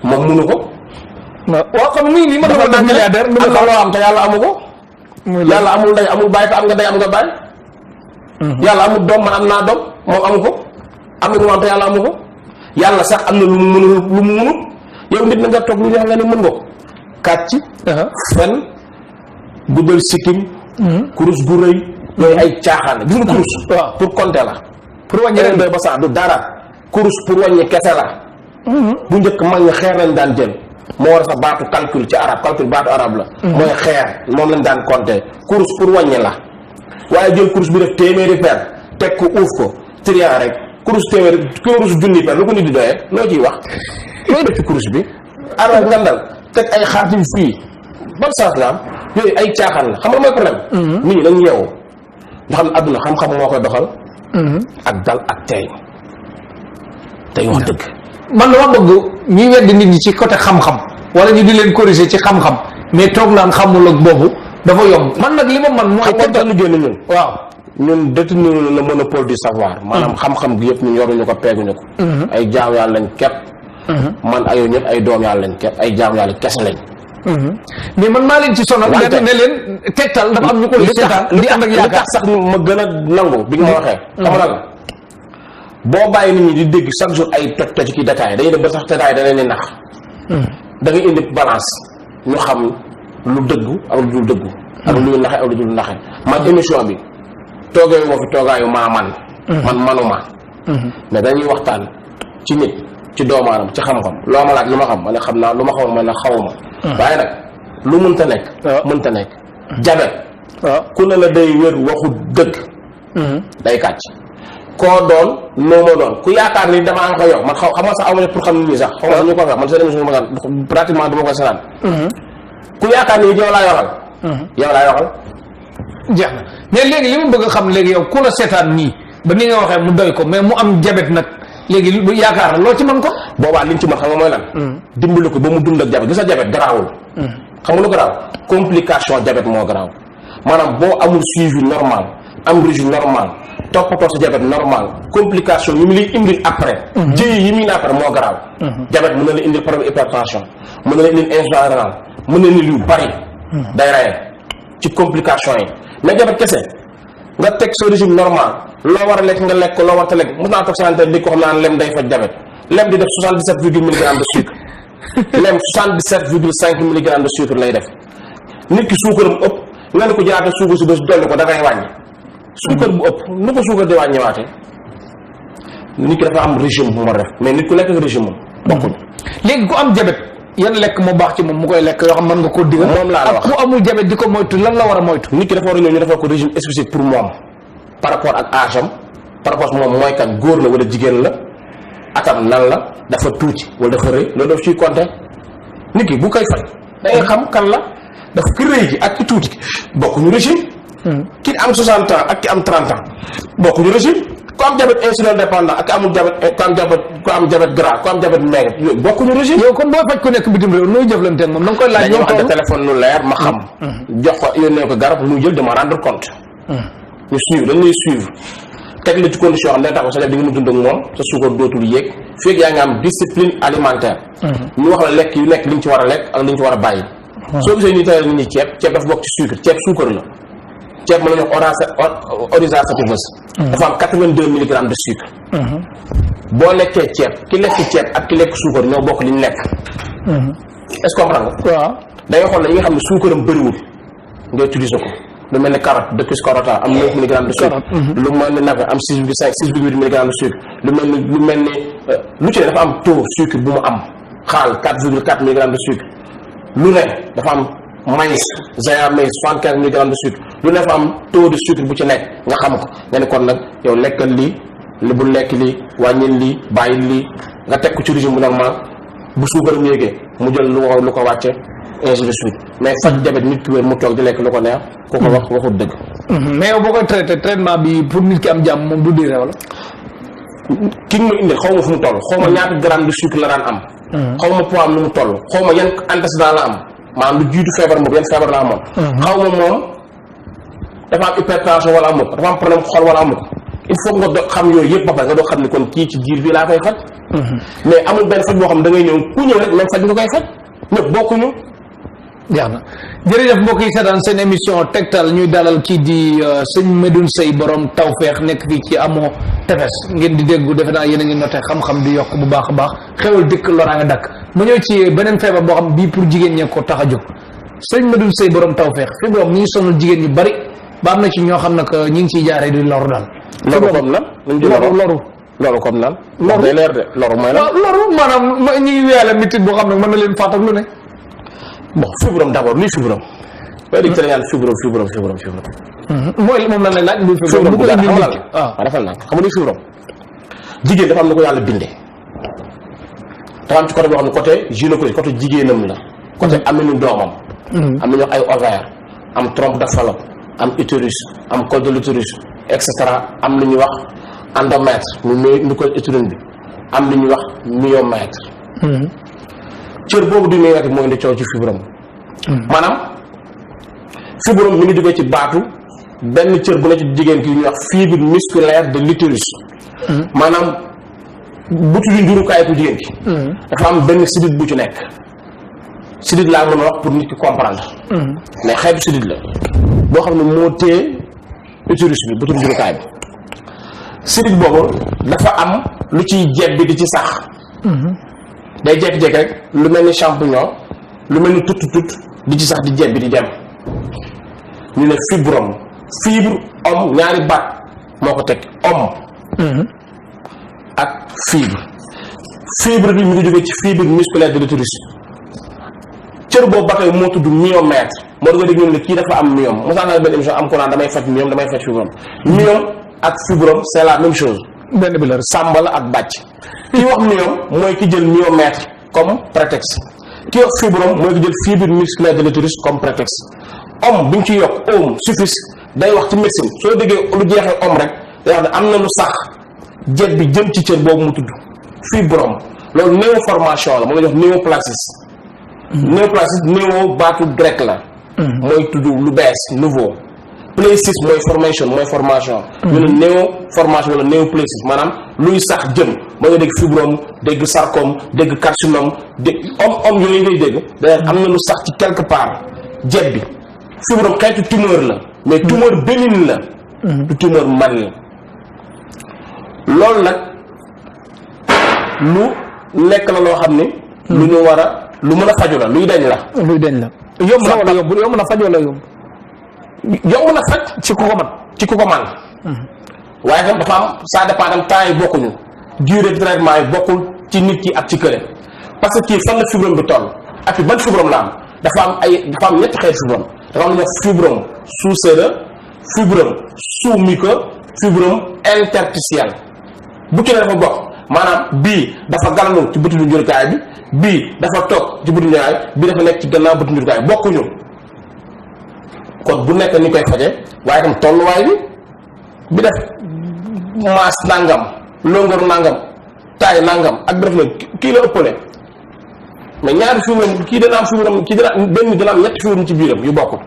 S2: moom mënu ko
S1: waaw xam nga nii ma dafa def milliardaire
S2: am na loo am te yàlla amu ko yàlla amul ndey amul bàyyi te am nga ndey am nga bàyyi yàlla amul doom man am naa doom moom amu ko am na lu mu am te yàlla amu ko yàlla sax am na lu mu mënul lu mu mënul yow nit na nga toog lu neex nga ne mën nga ko kàcc fen guddal sikkim kurus gu rëy yooyu ay caaxaan la gis nga kurus pour compter la
S1: pour wàññi ren
S2: ba sax du dara kurus pour wàññi kese la bu njëkk mag ñi xeer lañ daan jël moo war a sa baatu calcul ci arab calcul baatu arab la mooy xeer moom lañ daan compter kurus pour wàññi la waaye jël kurus bi def téeméeri per teg ko uuf ko trian rek kurus téeméeri kurus junni per lu ko nit di doyee loo ciy wax looy def ci kurus bi arab ngandal teg ay xaatim fii ban sens la am yooyu ay caaxaan la xam nga mooy problème nit ñi dañ yeewu nga xam ne adduna xam-xam moo koy doxal ak dal ak tey tey wax dëgg
S1: man dama bëgg ñuy weddi nit ñi ci côté xam-xam wala ñu di leen corriger ci xam-xam mais toog naan xamul ak boobu dafa yomb man nag li ma man mooy
S2: xam lu génn ñun
S1: waaw
S2: ñun détenir le monopole du savoir maanaam xam-xam gi yëpp ñun yoruñu ko peeguñu ko ay jaaw yàlla lañ kepp man ak yow ñëpp ay doom yàlla lañ képp ay jaam yàlla kese lañ.
S1: mais man maa leen ci sonal. wante ne leen Tektal dafa am ñu ko seetaan di ànd ak yaakaar
S2: sax ma gën a nangu bi nga ma waxee. xam nga boo bàyyi nit ñi di dégg chaque jour ay toj ki détail dañuy dem ba sax détail da leen di nax. da ngay indi balance ñu xam lu dëggu ak lu dul dëggu. ak lu naxe ak lu dul naxe man émission bi toogee moo fi toogaayu man manuma. mais dañuy waxtaan ci nit ci doomu aadama ci xam-xam loo ma laaj lu ma xam ma ne xam naa lu ma xamul ma ne xawuma. waaye nag lu mënta nekk. mënta nekk jabet. ku ne la day wér waxu dëgg. day kàcc. koo doon noo ma doon ku yaakaar ni damaa ko yow man xam nga sax amuñu pour xam ni sax. xaw ma ñu ko wax man seen émission ma pratiquement du ma ko seetaan. ku yaakaar ni yow laa yoxal. yow laa yoxal.
S1: jeex na mais léegi li mu bëgg a xam léegi yow ku la seetaan nii ba ni nga waxee mu doy ko mais mu am jabet nag léegi lu yaakaar loo ci mën ko.
S2: boobaa liñ ci mën xam nga mooy lan. dimbali ko ba mu dund ak jabet gis nga jabet garaawul. xam nga lu garaaw complication jabet moo garaaw maanaam boo amul suivi normal am régime normal toppatoo sa jabet normal complication yi mu lay indil après. jëye yi muy na après moo garaaw. jabet mën na la indil problème hypertension mën na la indil insuffisance rénale mën na indil yu bari. day reye ci complication yi mais jabet kese nga teg sa régime normal loo war a lekk nga lekk ko loo war a lekk mos naa toog santé di ko xam naa lem day faj jabet lem di def 77 virgule milligrammes de sucre lem 77 virgule 5 milligrammes de sucre lay def nit ki suukaram ëpp nga ne ko jëlaat suukar si bés dolli ko da ngay wàññi suukar bu ëpp nu ko suukar di wàññiwaate nit ki dafa am régime bu ma def mais nit ku nekk ak régime moom bokkuñ.
S1: léegi ku am jabet yan lekk moo baax ci moom mu koy lekk yoo xam mën nga koo digal.
S2: moom laa la wax
S1: ku amul jabet di ko moytu lan la war a moytu.
S2: nit ki dafa war a ñëw ñu defal ko régime spécifique pour moom par rapport ak âge am par rapport moom mooy kan góor la wala jigéen la atam nan la dafa tuuti wala dafa rëy loolu daf ciy compter nit ki bu koy faj da ngay xam kan la dafa ki rëy gi ak ki tuuti gi bokkuñu régime. ki am 60 ans ak ki am 30 ans bokkuñu régime. ku am diabète insulin dépendant ak amul diabète ku am diabète gras ku am diabète maigre yooyu bokkuñu régime.
S1: yow kon boo faj ku nekk bitim réew nooy jëflante ak moom da nga koy laaj. ñoom toll
S2: téléphone lu leer ma xam. jox ko yónnee ko garab muy jël de ma rendre compte. ñu suivre dañ lay suivre teg la ci condition xam ne tax sa di nga mu dund ak moom sa suukar dootul yéeg fekk yaa ngi am discipline alimentaire. ñu wax la lekk yu nekk li ñu ci war a lekk ak li ñu ci war a bàyyi. soo gisee ñu teel ni ceeb dafa bokk ci sucre ceeb suukar la. ceeb mën nañu wax oryza sativus dafa am 82 milligrammes de sucre. boo lekkee ceeb ki lekk ceeb ak ki lekk suukar ñoo bokk li ñu lekk. est-ce que comprendre nga.
S1: waaw
S2: da ngay xool ne yi nga xam ne suukaram bëriwul nga utiliser ko lu mel ni carotte Decus carota am 9 milligrammes de sucre. lu mel ni navet am 6,5 6,8 milligrammes de sucre lu mel ni lu ci ne dafa am taux sucre bu mu am xaal 4,4 milligrammes de sucre lu ne dafa am. maïs Zaya maïs 75 milligrammes de sucre lu ne fa am taux de sucre bu ci nekk nga xam ko nga ne kon nag yow lekkal lii li bu lekk lii wàññil lii bàyyil lii nga teg ko ci régime bu normal bu suukaram yéegee mu jël lu ko wàcce ainsi de suite mais faj diabète nit ki wér mu toog di lekk lu ko neex ku ko wax waxut dëgg.
S1: mais yow boo koy traité traitement bi pour nit ki am jàmm moom du diire wala.
S2: ki nga ma indil xaw ma fu mu toll xaw ma ñaata gramme de sucre la daan am. xaw ma poids am nu mu toll xaw ma yan antécédent la am. maanaam lu jiitu feebar boobu yan feebar la amoon. xaw ma moom dafa am hypertension wala amu ko dafa am problème xol wala amu ko il faut nga do xam yooyu yëpp ba pare nga doo xam ne kon kii ci diir bi laa koy faj. mais amul benn faj boo xam da ngay ñëw ku ñëw rek même faj nga koy faj ñëpp bokkuñu.
S1: jeex na jërëjëf mbokk yi seetaan seen émission Tektal ñuy dalal kii di sëñ Medoune Seye borom tawfeex nekk fii ci amoo tefes ngeen di déggu defe naa yéen a ngi noté xam-xam di yokk bu baax a baax xewal dëkk loraa nga dakk ma ñëw ci beneen feebar boo xam bii pour jigéen ñee ko tax a jóg sëñ Medoune Seye borom tawfeex fi borom ñi ngi sonal jigéen ñu bari ba am na ci ñoo xam ne que ñi ngi ciy jaaree di loru daal.
S2: loru comme lan loru comme lan. loru day leer de loru mooy lan.
S1: loru maanaam ñi ngi weele mitit boo xam ne mën na leen faat ak lu ne.
S2: bon fibrome d'abord luy fibrome. waaye dañu teel a fibrome.
S1: mooy moom lan lay laaj.
S2: fibrome bu gàtt xamal la waaw defal naa xam nga luy fibrome. jigéen dafa am na ko yàlla bindee. dafa am ci côté boo xam ne côté gynécologie côté jigéenam la. côté aminu doomam. am na ñoo ay ovaire am trompe de Fallope am utérus am col de l'utérus et cetera am lu ñuy wax endomètre mu col utérine bi am lu ñuy wax myomètre. cër boobu di myomètre mooy indi coow ci fibrome. maanaam fibrome mi ngi jógee ci baatu benn cër bu ne ci jigéen ki ñuy wax fibre musculaire de l'utérus. maanaam butu njurukaay ku jigéen ki dafa am benn sidit bu ci nekk sidit laa mën a wax pour nit ki comprendre mais xeetu sidit la boo xam ne moo téye utérus bi butu njurukaay bi sidit boobu dafa am lu ciy jeeb bi di ci sax day jékki-jékki rek lu mel ni champignon lu mel ni tut di ci sax di jeeb bi di dem ñu ne fibrome fibre homme ñaari baat moo ko teg homme ak fibre bi mu ngi jógee ci fibre musculaire de l'utérus cër boobu ba tey moo tudd myomètre moo nga dégg ñun ne kii dafa am myome mosaan naa benn émission am ko naan damay faj myome damay faj fibrome myome ak fibrome c'est la même chose
S1: benn bi la
S2: sàmba la ak bàcc ki wax myome mooy ki jël myomètre comme prétexte ki wax fibrome mooy ki jël fibre musculaire de l'utérus comme prétexte homme bi ñu ci yokk homme suffixe day wax ci médecine soo déggee lu jeexee homme rek day wax ne am na lu sax jet bi jëm ci cër boobu mu tudd fibrome loolu néoformation la moo la jox néoplasie néoplasie néo baatu grec la mooy tudd lu bees nouveau plasis mooy formation ñu ne néoformation wala néoplasie maanaam luy sax jëm moo nga dégg fibrome dégg sarcome dégg carcinome dégg homme yooyu ngay dégg day am na lu sax ci quelque part jet bi fibrome xeetu tumeur la mais tumeur bénigne la du tumeur maligne loolu nag lu nekk la loo xam ni lu ñu war a lu mën a faju la luy dañ la
S1: yomb na wala yombul yomb na faj wala
S2: yomb na faj ci ku ko man waaye tam dafa am ça dépend tam temps yi bokkuñu durée de traitement yi bokkul ci nit ki ak ci kële parce que kii fan la fibrome bi toll ak fi ban fibrome la am dafa am ñetti xeet fibrome dafa am lu ñuy wax fibrome sous-séreux fibrome sous-muqueux fibrome interstitiel bu ci ne dafa bokk maanaam bii dafa galalu ci bëtu njurukaay bi bii dafa toog ci bëtu njurukaay bii dafa nekk ci gannaaw bëtu njurukaay bokkuñu kon bu nekk ni koy faje waaye tam tolluwaay bi def masse nangam longueur nangam taille nangam ak bi def na kii la ëppale mais ñaari fibrome kii dana am fibrome kii dana benn dana am ñetti fibrome ci biiram yu bokkul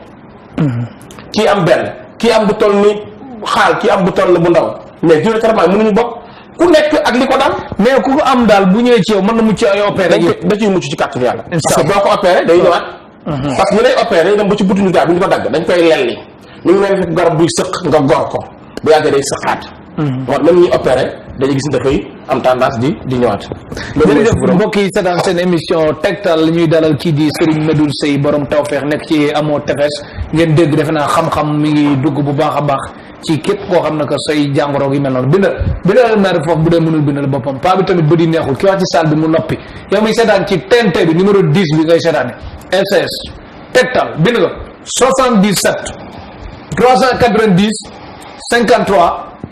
S2: kii am benn kii am bu toll ni xaal kii am bu toll ni bu ndaw mais durée de traitement mënuñu bokk ku nekk ak li ko dal
S1: mais ku ko am daal bu ñëwee ci yow mën na mucc ay opéré
S2: da ciy mucc ci kàttanu yàlla parce que boo ko opéré day ñëwaat parce que ñu lay opéré dañ dem ba ci butu njurukaay bi ñu ko dagg dañ koy lelli ñu ngi mel ni garab buy sëq nga gor ko bu yàggee day sëqaat moo même ñuy opéré dañuy gis ni dafay am tendance di ñëwaat
S1: jërëjëf mbokk yi seetaan seen émission tegtal ñuy dalal kii di Serigne Medoune Seye borom tawfeex nekk ci amoo tefes ngeen dégg defe naa xam-xam mi ngi dugg bu baax a baax ci képp koo xam ne que say jàngoro gi mel noonu bindal maire foofu bu dee mënul bindal boppam paa bi tamit bëdi neexul ki wax ci salle bi mu noppi yow muy seetaan ci TNT bi numéro 10 bi ngay seetaane SS tegtal bind nga 77 390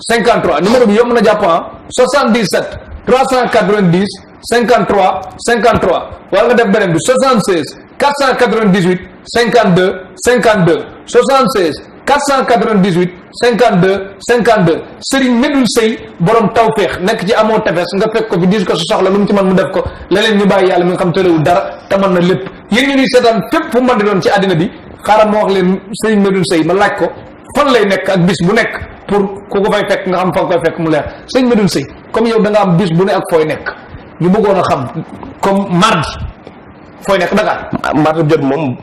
S1: 53 numéro bi yomb na jàpp 77 390 53 wala nga def beneen bi 76 498 52 76 498 52 Serigne Medoune Seye borom tawféex nekk ci amoo tefes nga fekk ko fi dis ko su soxla lu mu ci mën mu def ko leneen ñu bàyyi yàlla mi nga xam tëlewul dara te mën na lépp yéen ñu ñuy seetaan fépp fu mën di doon ci àddina bi xaaral ma wax leen Serigne Medoune Seye ma laaj ko fan lay nekk ak bis bu nekk pour ku ko fay fekk nga xam fa nga koy fekk mu leer Serigne Medoune Seye comme yow da nga am bis bu ne ak fooy nekk ñu bëggoon a xam comme mardi fooy nekk Dakar
S2: mardi jot moom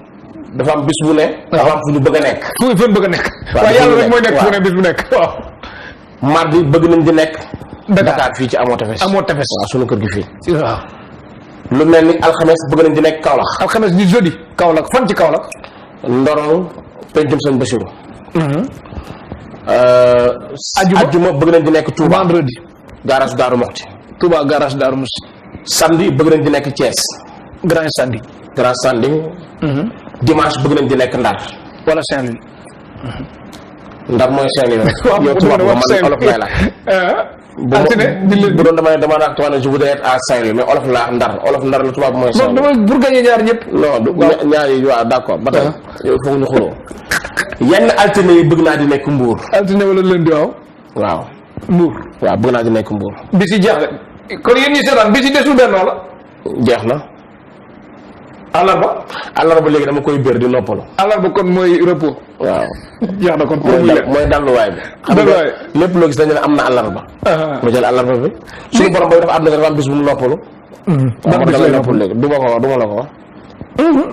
S2: dafa am bis bu ne dafa am fu ñu bëgg a nekk
S1: fu ñu bëgg a nekk waaw yàlla rek mooy nekk fu ne bis bu nekk waaw
S2: mardi bëgg nañ di nekk Dakar fii ci amoo tefes waaw sunu kër gi fii
S1: waaw
S2: lu mel ni alxames bëgg nañ di nekk Kaolack
S1: alxames di jeudi Kaolack fan ci Kaolack
S2: Ndorong pencum sëñ Basiru ajjuma bëgg nañ di nekk Touba
S1: vendredi
S2: garage Daaru Moxti
S1: Touba garage Daaru Moxti
S2: samedi bëgg nañ di nekk Thiès
S1: Grand Sandi
S2: dimanche bëgg nañ di nekk Ndar
S1: wala Saint-Louis
S2: Ndar mooy Saint-Louis rek yow tubaab man olof lay la bu doon dama naa tubaab ne je voudrais être à Saint-Louis mais olof laa Ndar la tubaab mooy Saint-Louis
S1: dama pour gagner ñaar ñëpp
S2: non ñaar yi waaw d'accord ba tey yow foog ñu xuloo yenn altine yi bëgg naa di nekk Mbour
S1: altine wala lundi
S2: waaw
S1: Mbour
S2: waaw bëgg naa di nekk Mbour
S1: bi si jeex kon yéen ñi seetaan bi si desul benn la
S2: jeex na
S1: àllarba
S2: léegi dama koy bér di noppalu
S1: àllarba kon mooy repos
S2: waaw
S1: jeex na kon pour muy leer
S2: mooy dalluwaay bi. xam nga lépp loo gis dañu ne am na àllarba. nga jël àllarba bi. suñu borom booy dafa àdduna dafa am bis bu mu noppalu.
S1: ban bis lay noppalu
S2: léegi du ma la ko wax.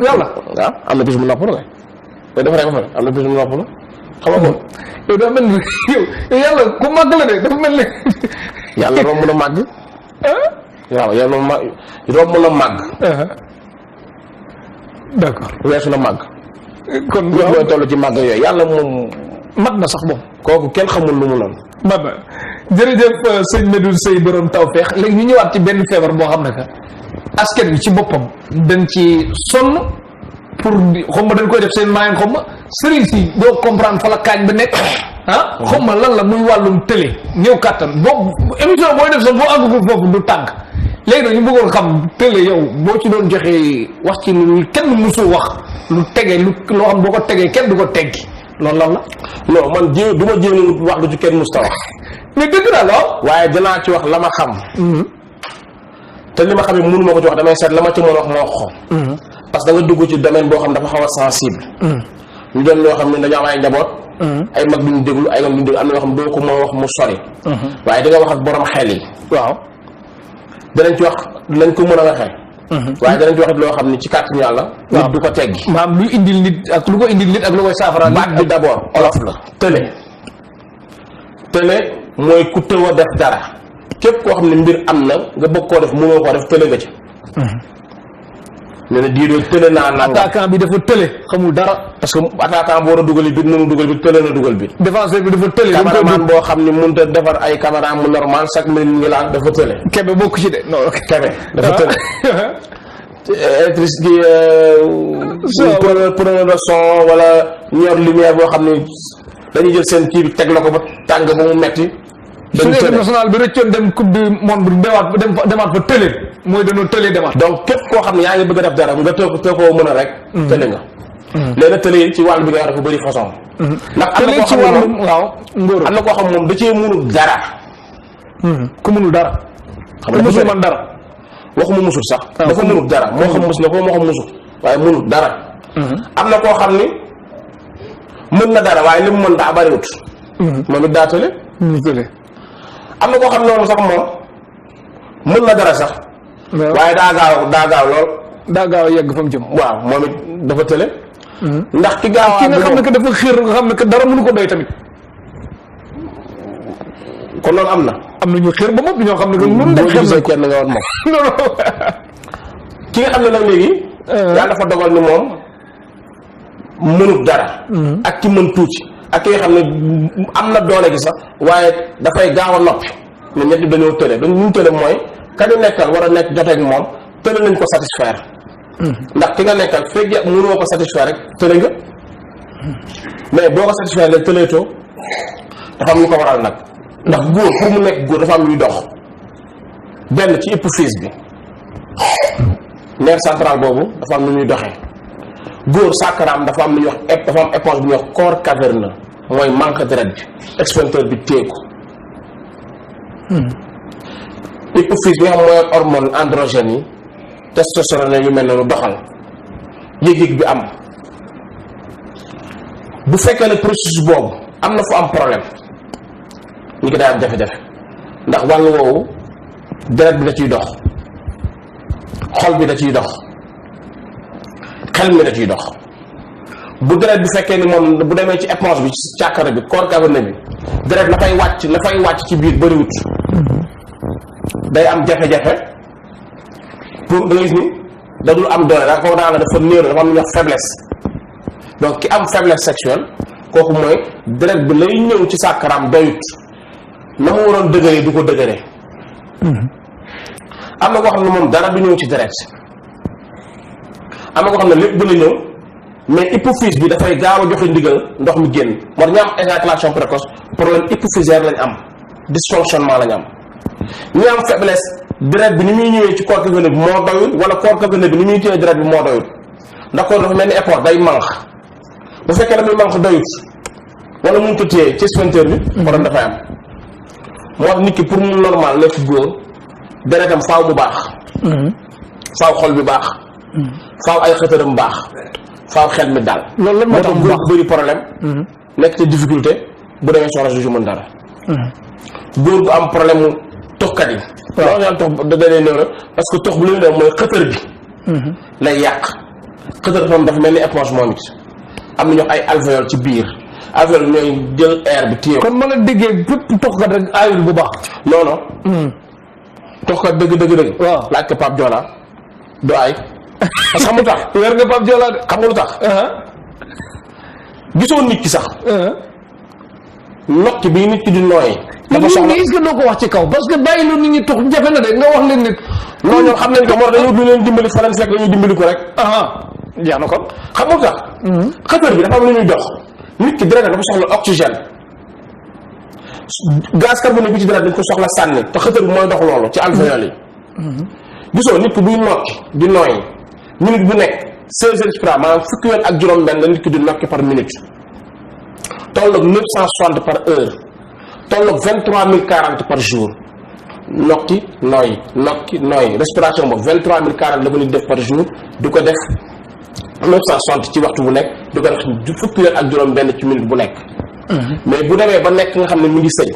S1: yàlla.
S2: waaw am na bis mu noppalu kay. te dafa rek ba pare am na bis mu noppalu. xam nga kon.
S1: yow dafa mel ni yow yàlla ku màgg la de dafa mel ni.
S2: yàlla romb na màgg. waaw yàlla romb na màgg.
S1: d'accord
S2: weesu na màgg.
S1: kon
S2: waaw mooy toll ci màgg yooyu yàlla moom.
S1: mat na sax moom.
S2: kooku kenn xamul lu mu noonu.
S1: mat na jërëjëf sëñ Medoune Seye borom tawfeex léegi ñu ñëwaat ci benn feebar boo xam ne que askan bi ci boppam dañ ci sonn pour xaw ma dañ koy def seen maayam xaw ma sëriñ si doo comprendre fa la kaañ ba nekk xaw ma lan la muy wàllum télé néew kàttan boo émission booy def sax boo àggagul foofu du tànk léegi nag ñu bëggoon xam télé yow boo ci doon joxee wax ci lu kenn musul wax lu tege loo xam boo ko tegee kenn du ko teggi loolu lan la.
S2: non man du ma jéem wax lu ci kenn musta wax.
S1: mais dëgg la lool.
S2: waaye dinaa ci wax la ma xam. te li ma xam ne mënu ma ko ci wax damay seet la ma ci mën a wax ma wax ko. parce que da nga dugg ci domaine boo xam dafa xaw a sensible. ñu doon ñoo xam ne dañoo am ay njaboot. ay mag duñu déglu ay mag duñu déglu am na yoo xam doo ko mën a wax mu sori. waaye di nga wax ak borom xel yi.
S1: waaw.
S2: danañ ci wax lañ ko mën a waxee. waaye danañ ci wax loo xam ne ci kàttanu yàlla. nit du ko teggi.
S1: maam luy indil nit ak lu ko indil nit ak lu koy saafara.
S2: baat bi d'abord olof la. tële mooy ku tëw a def dara képp koo xam ne mbir am na nga bëgg koo def mënoo koo def tële nga ci. nee na diidoo tële naa nangam.
S1: attaquant bi dafa tële xamul dara.
S2: parce que attaquant boo war a dugal bit mënu dugal bit tële na dugal bit.
S1: défenseur bi dafa tële.
S2: cameraman boo xam ne mënut a defar ay caméra mu normal chaque minute ngi laal dafa tële.
S1: kebe bokk ci de non.
S2: kebe dafa tële. électricité preneur de son wala ñor lumière boo xam ne dañuy jël seen kii bi teg la ko ba tàng ba mu metti.
S1: su équipe nationale bi rëccoon dem coupe du monde bi demaat fa tële mooy dañoo tële demaat.
S2: donc képp koo xam ne yaa ngi bëgg a def dara nga te koo mën a rek. tële nga. léegi tële yi ci wàll bi nga wax dafa bëri façon. ndax am na koo xam ne moom
S1: waaw ngóor
S2: am na koo xam moom da cee mënul dara.
S1: ku mënul dara. xam nga mësul man dara.
S2: waxuma musul sax. dafa mënul dara moo xam mus na ko moo xam musul waaye mënul dara. am na koo xam ni mën na dara waaye li mu mën daa bariwut. moom it daa tële. am na koo xam ne moom sax moom mën na dara sax. waaye daa gaaw lool.
S1: daa gaaw a yegg fa mu jëm.
S2: waaw moom it dafa tële. ndax ki gaaw
S1: ki nga xam ne que dafa xiir nga xam ne que dara mënu ko doy tamit.
S2: kon loolu am na.
S1: am na ñu xiir ba moom ñoo xam ne que mënu
S2: boo gisee kenn nga war moom.
S1: non
S2: ki nga xam ne nag léegi. yàlla dafa dogal ni moom mënut dara. ak ki mën tuuti. ak ki nga xam ne am na doole gi sax waaye dafay gaaw a noppi ne ñett dañoo tële ñu tële mooy ka ñu nekkal war a nekk joteeg moom tële nañ ko satisfaire. ndax ki nga nekkal fekk mënoo ko satisfaire rek tële nga mais boo ko satisfaire rek tëleetoo dafa am lu ko waral nag ndax góor pour mu nekk góor dafa am luy dox benn ci hypophyse bi nerf central boobu dafa am lu ñuy doxee góor sàkkaraam dafa am lu ñuy wax dafa am éponge bu ñuy wax corps caverneux mooy manque deret bi extincteur bi téeku hypophyse bi nga xam mooy hormone androgène yi testostérone yu mel noonu doxal yëg-yëg bi am bu fekkee ne processus boobu am na fu am problème ñu ko day am jafe-jafe ndax wàllu woowu deret bi da ciy dox xol bi da ciy dox xel mi da ciy dox bu deret bi fekkee ni moom bu demee ci éponge bi ci càkkara bi corps caverneux bi deret la fay wàcc ci biir bëriwut day am jafe-jafe pour da nga gis ni da dul am doole daa ko daa nga dafa néew dafa am lu ñuy wax faiblesse donc ki am faiblesse sexuelle kooku mooy deret bi lay ñëw ci sàkkaraam doyut na mu waroon dëgëree du ko dëgëree am na koo xam ne moom dara du ñëw ci deret am na koo xam ne lépp dina ñëw mais hypophyse bi dafay gaaw a joxe ndigal ndox mi génn moo tax ñu am éjaculation précoce problème hypophysaire lañ am dysfonctionnement lañ am ñi am faiblesse deret bi ni muy ñëwee ci corps caverneux bi moo doyul wala corps caverneux bi ni muy téye deret bi moo doyul ndax kon dafa mel ni effort day manque bu fekkee damuy manque doyut wala mënut a téye ci sphincter bi problème dafay am moo tax nit ki pour mu normal nekk góor deretam faaw mu baax faaw xol bi baax faaw ay xëtëram baax faaw xel mi daal.
S1: loolu lan moo tax
S2: góor gu bëri problème. nekk ci difficulté bu demee soxna su mën dara. góor gu am problème mu toxkat yi. waaw loolu ñaan tox da leen néew rek parce que tox bu leen def mooy xëtër bi. lay yàq xëtër moom dafa mel ni éponge moom it am na ñoo ay alvéole ci biir alvéole ñooy jël air bi téye.
S1: kon ma la déggee bépp toxkat rek aayul bu baax.
S2: non non. toxkat dëgg. waaw laaj ko Pape Jola du aay. parce que xam nga lu tax.
S1: weer nga Pape Jola de.
S2: xam nga lu tax. gisoo nit ki sax. nokki bi nit ki di nooyee. dafa soxla
S1: est-ce que doo ko wax ci kaw parce que bàyyi lu nit ñi tox jafe na de nga wax leen nit.
S2: non ñoom xam nañ ko moo tax dañoo du leen dimbali fa leen fekk dañuy dimbali ko rek.
S1: jeex na kon.
S2: xam nga lu tax. xëtër bi dafa am lu ñuy dox. nit ki deret dafa soxla oxygène. gaz carbonique bi ci deret dañ ko soxla sànni te xëtër bi mooy dox loolu ci alvéole yi. gisoo nit ki buy nokki di nooyi minute bu nekk 16 respiration maanaam fukki yoon ak juróom-benn la nit ki di nokki par minute. tolloog 960 par heure. tolloog 23 040 par jour. nokki nooyi respiration boobu 23 040 la ko nit def par jour du ko def 960 ci waxtu bu nekk du ko def fukki yoon ak juróom-benn ci minute bu nekk. mais bu demee ba nekk nga xam ne mu ngi sëy.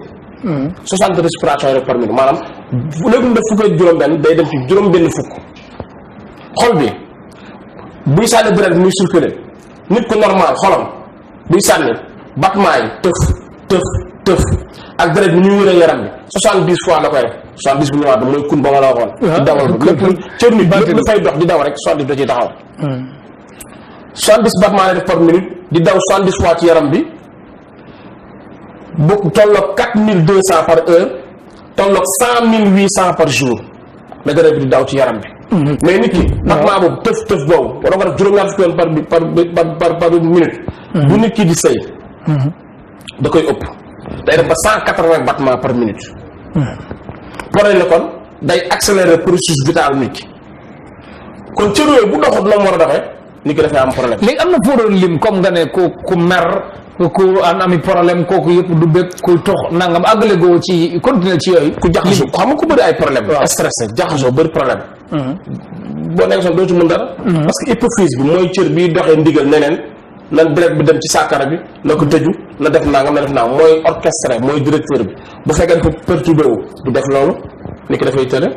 S2: 60 respiration rek par minute maanaam léegi mu def fukki ak juróom-benn day dem ci juróom-benn fukk. xol bi buy sànni deret bi muy circuler nit ku normal xolam buy sànni battement yi tëf ak deret bi ñuy wëree yaram bi 70 fois la koy def 70 bu ñëwaat mooy kun ba ma la waxoon. ci dawal bi lépp cër nit lépp lu fay dox di daw rek 70 da ciy taxaw. 70 battement lay def par minute di daw 70 fois ci yaram bi. bokk tolloog 4200 par heure tolloog 100 800 par jour la deret bi di daw ci yaram bi. mais nit ki battement boobu tëf boobu war nga def juróom-ñaar fukki yoon par minute. bu nit ki di sëy da koy ëpp day def ba 180 battement par minute. pare la kon day accélérer processus vital nit ki kon cër yooyu bu doxut la mu war a doxee nit ki dafay am problème.
S1: léegi am na foo doon lim comme nga ne ku mer ku ami problème kooku yëpp du bëgg kuy tox nangam àggale goo ci continuer ci yooyu.
S2: ku jaxasoo xam nga ku bëri ay problème stressé jaxasoo bëri problème. boo nekk sax doo ci mën dara. parce que hypophyse bi mooy cër biy doxee ndigal neneen na direct bi dem ci sàkkara bi na ko tëju na def nangam mooy orchestré mooy directeur bi bu fekkee dafa perturbé wu du def loolu nit ki dafay tële.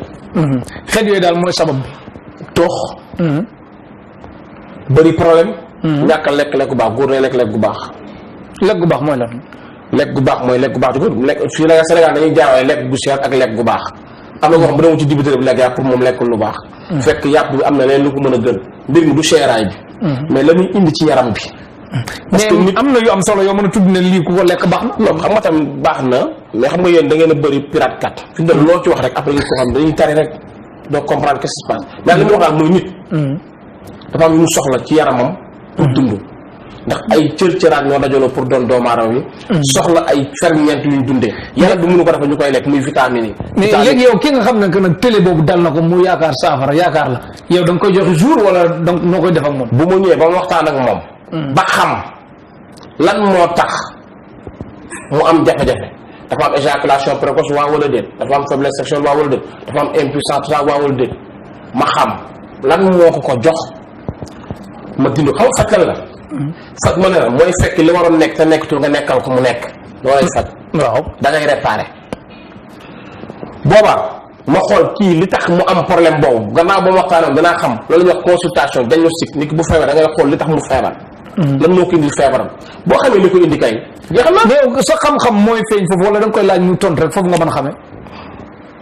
S1: xeet yooyu daal mooy sabab bi.
S2: tox bëri problème. ñàkk a lekk gu baax góor day lekk gu baax.
S1: lekk gu baax mooy lan.
S2: lekk gu baax mooy lekk gu baax du lekk fii la Sénégal dañuy jaawale lekk gu cher ak lekk gu baax. am na koo xam bu demee ci dibiteri bi lekk yàpp pour moom lekkul lu baax. fekk yàpp bi am na leen lu ko mën a gën mbir mi du seeraay bi. mais la muy indi ci yaram bi.
S1: parce que nit am na yu am solo yoo mën a tudd ne lii ku ko lekk baax na.
S2: non xam nga tam baax na mais xam nga yéen da ngeen a bëri pirate kat fi mu loo ci wax rek après ko xam dañuy tari rek doo comprendre qu'est-ce qui se passe mais li mu wax daal mooy nit. dafa am yu mu soxla ci yaramam pour dund. ndax ay cër-cëraat ñoo dajaloo pour doon doomu aadama yi. soxla ay ferñeent yuñ dundee. yàlla du mënu ko defee ñu koy lekk muy vitamine yi.
S1: mais léegi yow ki nga xam ne que nag télé boobu dal na ko mu yaakaar saafara yaakaar la yow da nga koy joxe jour wala donc noo koy def ak moom.
S2: bu ma ñëwee ba mu waxtaan ak moom. ba xam lan moo tax mu am jafe-jafe dafa am éjaculation précoce waa wala déet dafa am faiblesse sexuelle waa wala déet dafa am impuissance waa wala déet ma xam lan moo ko jox ma dindi xam nga faj la. faj ma ne la mooy fekk li waroon nekk te nekkatul nga nekkal ko mu nekk loolay faj.
S1: waaw
S2: da ngay réparé. boobaa ma xool kii li tax mu am problème boobu gannaaw ba ma waxtaanee danaa xam loolu ñuy wax consultation diagnostic nit ki bu feebar da ngay xool li tax mu feebar. lan moo ko indil feebaram boo xamee li ko indi kay. jeexal na
S1: mais sa xam-xam mooy feeñ foofu wala da nga koy laaj mu tontu rek foofu nga mën a xamee.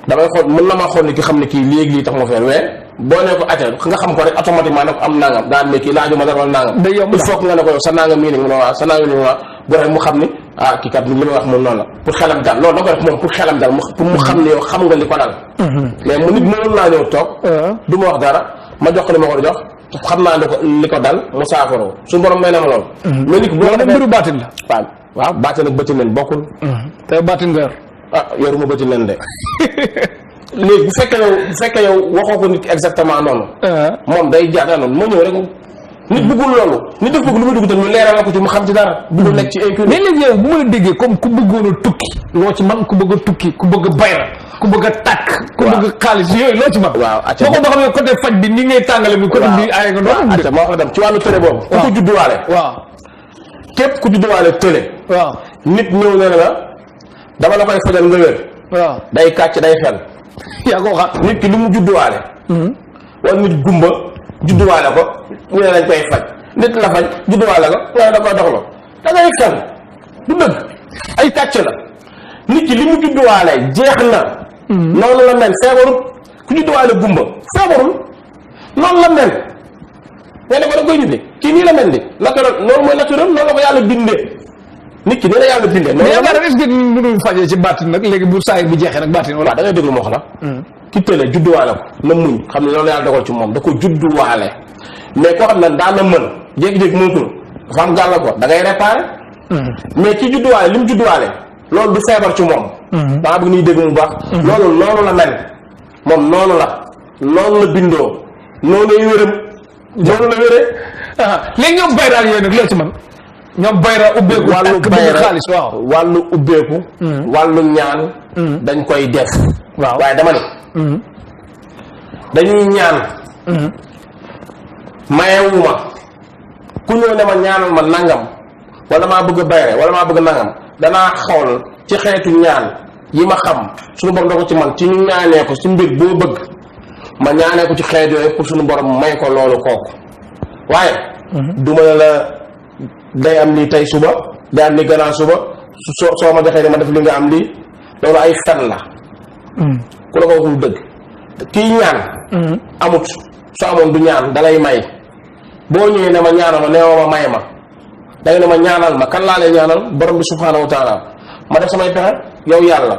S2: damay xool mën na maa xool ni ki xam ne kii léegi lii tax ma feebar mais boo nee ko acca nga xam ko rek automatiquement ne ko am nangam daan ne kii laajuma dara wala nangam.
S1: day yomb
S2: il faut que nga ne ko yow sa nangam mii nii mu ne waaw sa nangam mii nii bu rek mu xam ni ah kii kat li may wax moom noonu la pour xelam dal loolu da ko def moom pour xelam dal pour mu xam ne yow xam nga li ko dal. mais mu nit mënoon naa ñëw toog. du ma wax dara ma jox ko li ma ko jox xam naa li ko dal mu saafaroo suñu borom may na ma loolu. mais nit boo
S1: mbiru baatin la.
S2: waaw baatin ak bëtin leen bokkul.
S1: te baatin nga yor.
S2: ah yoruma bëtin leen de. léegi bu fekkee yow waxoo ko nit exactement noonu. moom day jaata noonu moo ñëw rek nit bëggul loolu nit daf bëgg lu muy dugg tamit ñu leeral ko ci mu xam ci dara. bëggul nekk ci incurie.
S1: mais léegi yow bu ma la déggee comme ku bëggoon a tukki loo ci man ku bëgg a tukki ku bëgg a bayra ku bëgg a tàkk ku bëgg xaalis yooyu loo ci mag
S2: waaw acca
S1: boo ko nga xam ne côté faj bi ni ngay tàngale mi côté bi ay nga doon
S2: acca moo ko dem ci wàllu tële boobu ku ko judduwaale
S1: waaw
S2: képp ku judduwaale tële
S1: waaw
S2: nit ñëw ne la dama la koy fajal nga wér
S1: waaw
S2: day kàcc day fen
S1: yaa ko xam
S2: nit ki li mu judduwaale wala nit gumba judduwaale ko ñu ne lañ koy faj nit la faj judduwaale ko waaye da koy doxlo da ngay fen du dëgg ay kàcc la nit ki li mu judduwaale jeex na noonu la mel feebarul ku judduwaale gumba feebarul noonu la mel nga ne ko da koy dindi kii nii la mel ni naturel noonu mooy naturel noonu la ko yàlla bindee nit ki nii la yàlla bindee
S1: mais yaakaar est-ce que mënul fajee ci baatin nag léegi bu saayir bi jeexee nag baatin wala
S2: da ngay déglu ma wax la ki tële judduwaale ko na muñ xam ne loolu yàlla dogal ci moom da ko judduwaale mais koo xam ne daan na mën jékki-jékki mënatul dafa am gàll ko da ngay réparé mais ki judduwaale li mu judduwaale loolu du feebar ci moom daa bëgg niy dégg mu baax loolu noonu la mel moom noonu la bindoo noonu lay wéram noonu la wéree
S1: léegi ñoom bayraal yooyu nag loo ci man ñoom bayra ubbeeku
S2: wàllu
S1: bëgg xaalis waaw
S2: wàllu ubbeeku wàllu ñaan dañ koy def
S1: waaw
S2: waaye dama ne dañuy ñaan mayewuma ku ñëw ne ma ñaanal ma nangam wala maa bëgg a bayre wala maa bëgg a nangam danaa xool ci xeetu ñaan yi ma xam suñu borom da ko ci man ci ñu ñaanee ko ci mbir boo bëgg ma ñaanee ko ci xeet yooyu pour suñu borom may ko loolu kooku waaye duma ne la day am lii tey suba day am lii gannaaw suba soo ma joxee ne ma def li nga am lii loolu ay fen la ku la ko waxul dëgg kii ñaan amut su amoon du ñaan dalay may boo ñëwee ne ma ñaanal ma neewa ma may ma da nga ne ma ñaanal ma kan laa lay ñaanal borom bi subhaanahu wa taala ma def samay pexe yow yàlla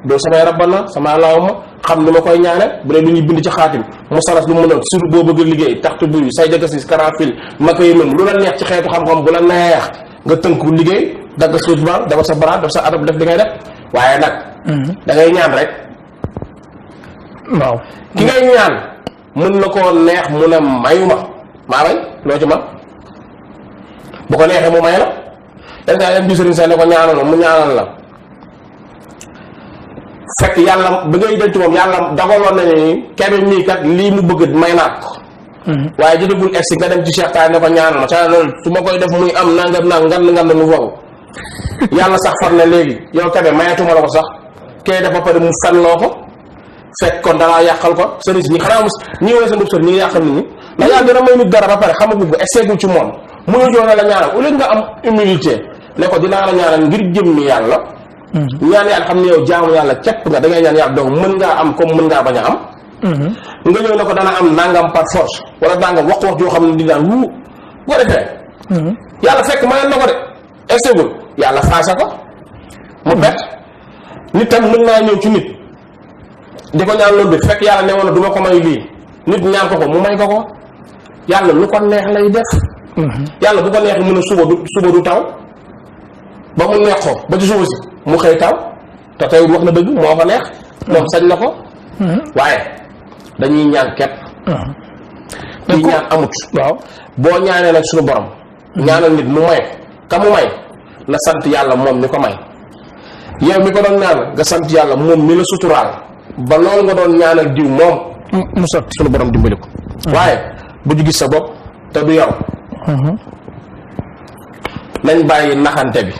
S2: doo samay rabbana sama allahumma xam ni ma koy ñaane bu dee lu ñuy bind ci xaatim mu salas lu mën a sur boo bëgg liggéey taxtu buri say jagasis karafil ma koy mën lu la neex ci xeetu xam-xam bu la neex nga tënku liggéey dagg suuf ba dafa sa baraat daf sa adab def li ngay def waaye nag da ngay ñaan rek
S1: waaw
S2: ki ngay ñaan mën na koo neex mu ne mayuma maa may loo ci ma bu ko neexee mu may la yenn saa dem bi sëriñ sa ne ko ñaanal la mu ñaanal la fekk yàlla ba ngay denc moom yàlla dagaloon na ni kebe mii kat lii mu bëgg may naa ko waaye jotagul egsi nga dem ci Cheikh Taay ne ko ñaanal ma ca loolu su ma koy def muy am nangam naa ngand lu foofu yàlla sax far ne léegi yow kebe mayatuma la ko sax kay def ba pare mu fenloo ko fekk kon danaa yàqal ko sëriñ si ñi xanaa mos ñi woy sa ndub sëriñ ñi ngi yàqal nit ñi ndax yàlla dina may nit dara ba pare xamagul ko egseegul ci moom mënu joona la ñaanal au lieu nga am humilité ne ko dinaa la ñaanal ngir jëmmi yàlla ñaan yàlla xam ne yow jaamu yàlla képp nga da ngay ñaan yàlla donc mën ngaa am comme mën ngaa bañ a am nga ñëw ne ko dana am nangam par force wala nangam wax joo xam ne di daan wu boo defee yàlla fekk mayoon na ko de egseegul yàlla faase ko mu bett nit tam mën naa ñëw ci nit di ko ñaan loolu bi fekk yàlla ne woon na du ma ko may lii nit ñaan ko mu may ko yàlla lu ko neex lay def yàlla bu ko neex mën a suba du taw ba mu neex ko ba ci suba si mu xëy taw te tey wax na dëgg moo ko neex moom sañ na ko waaye dañuy ñaan kepp kii ñaan amut
S1: waaw
S2: boo ñaanee nag suñu borom ñaanal nit mu may ka mu may na sant yàlla moom mi ko may yow mi ko doon ñaan nga sant yàlla moom mi la suturaal ba loolu nga doon ñaanal diw moom mu sotti suñu borom dimbali ko waaye bu ñu gis sa bopp te du yow nañ bàyyi naxante bi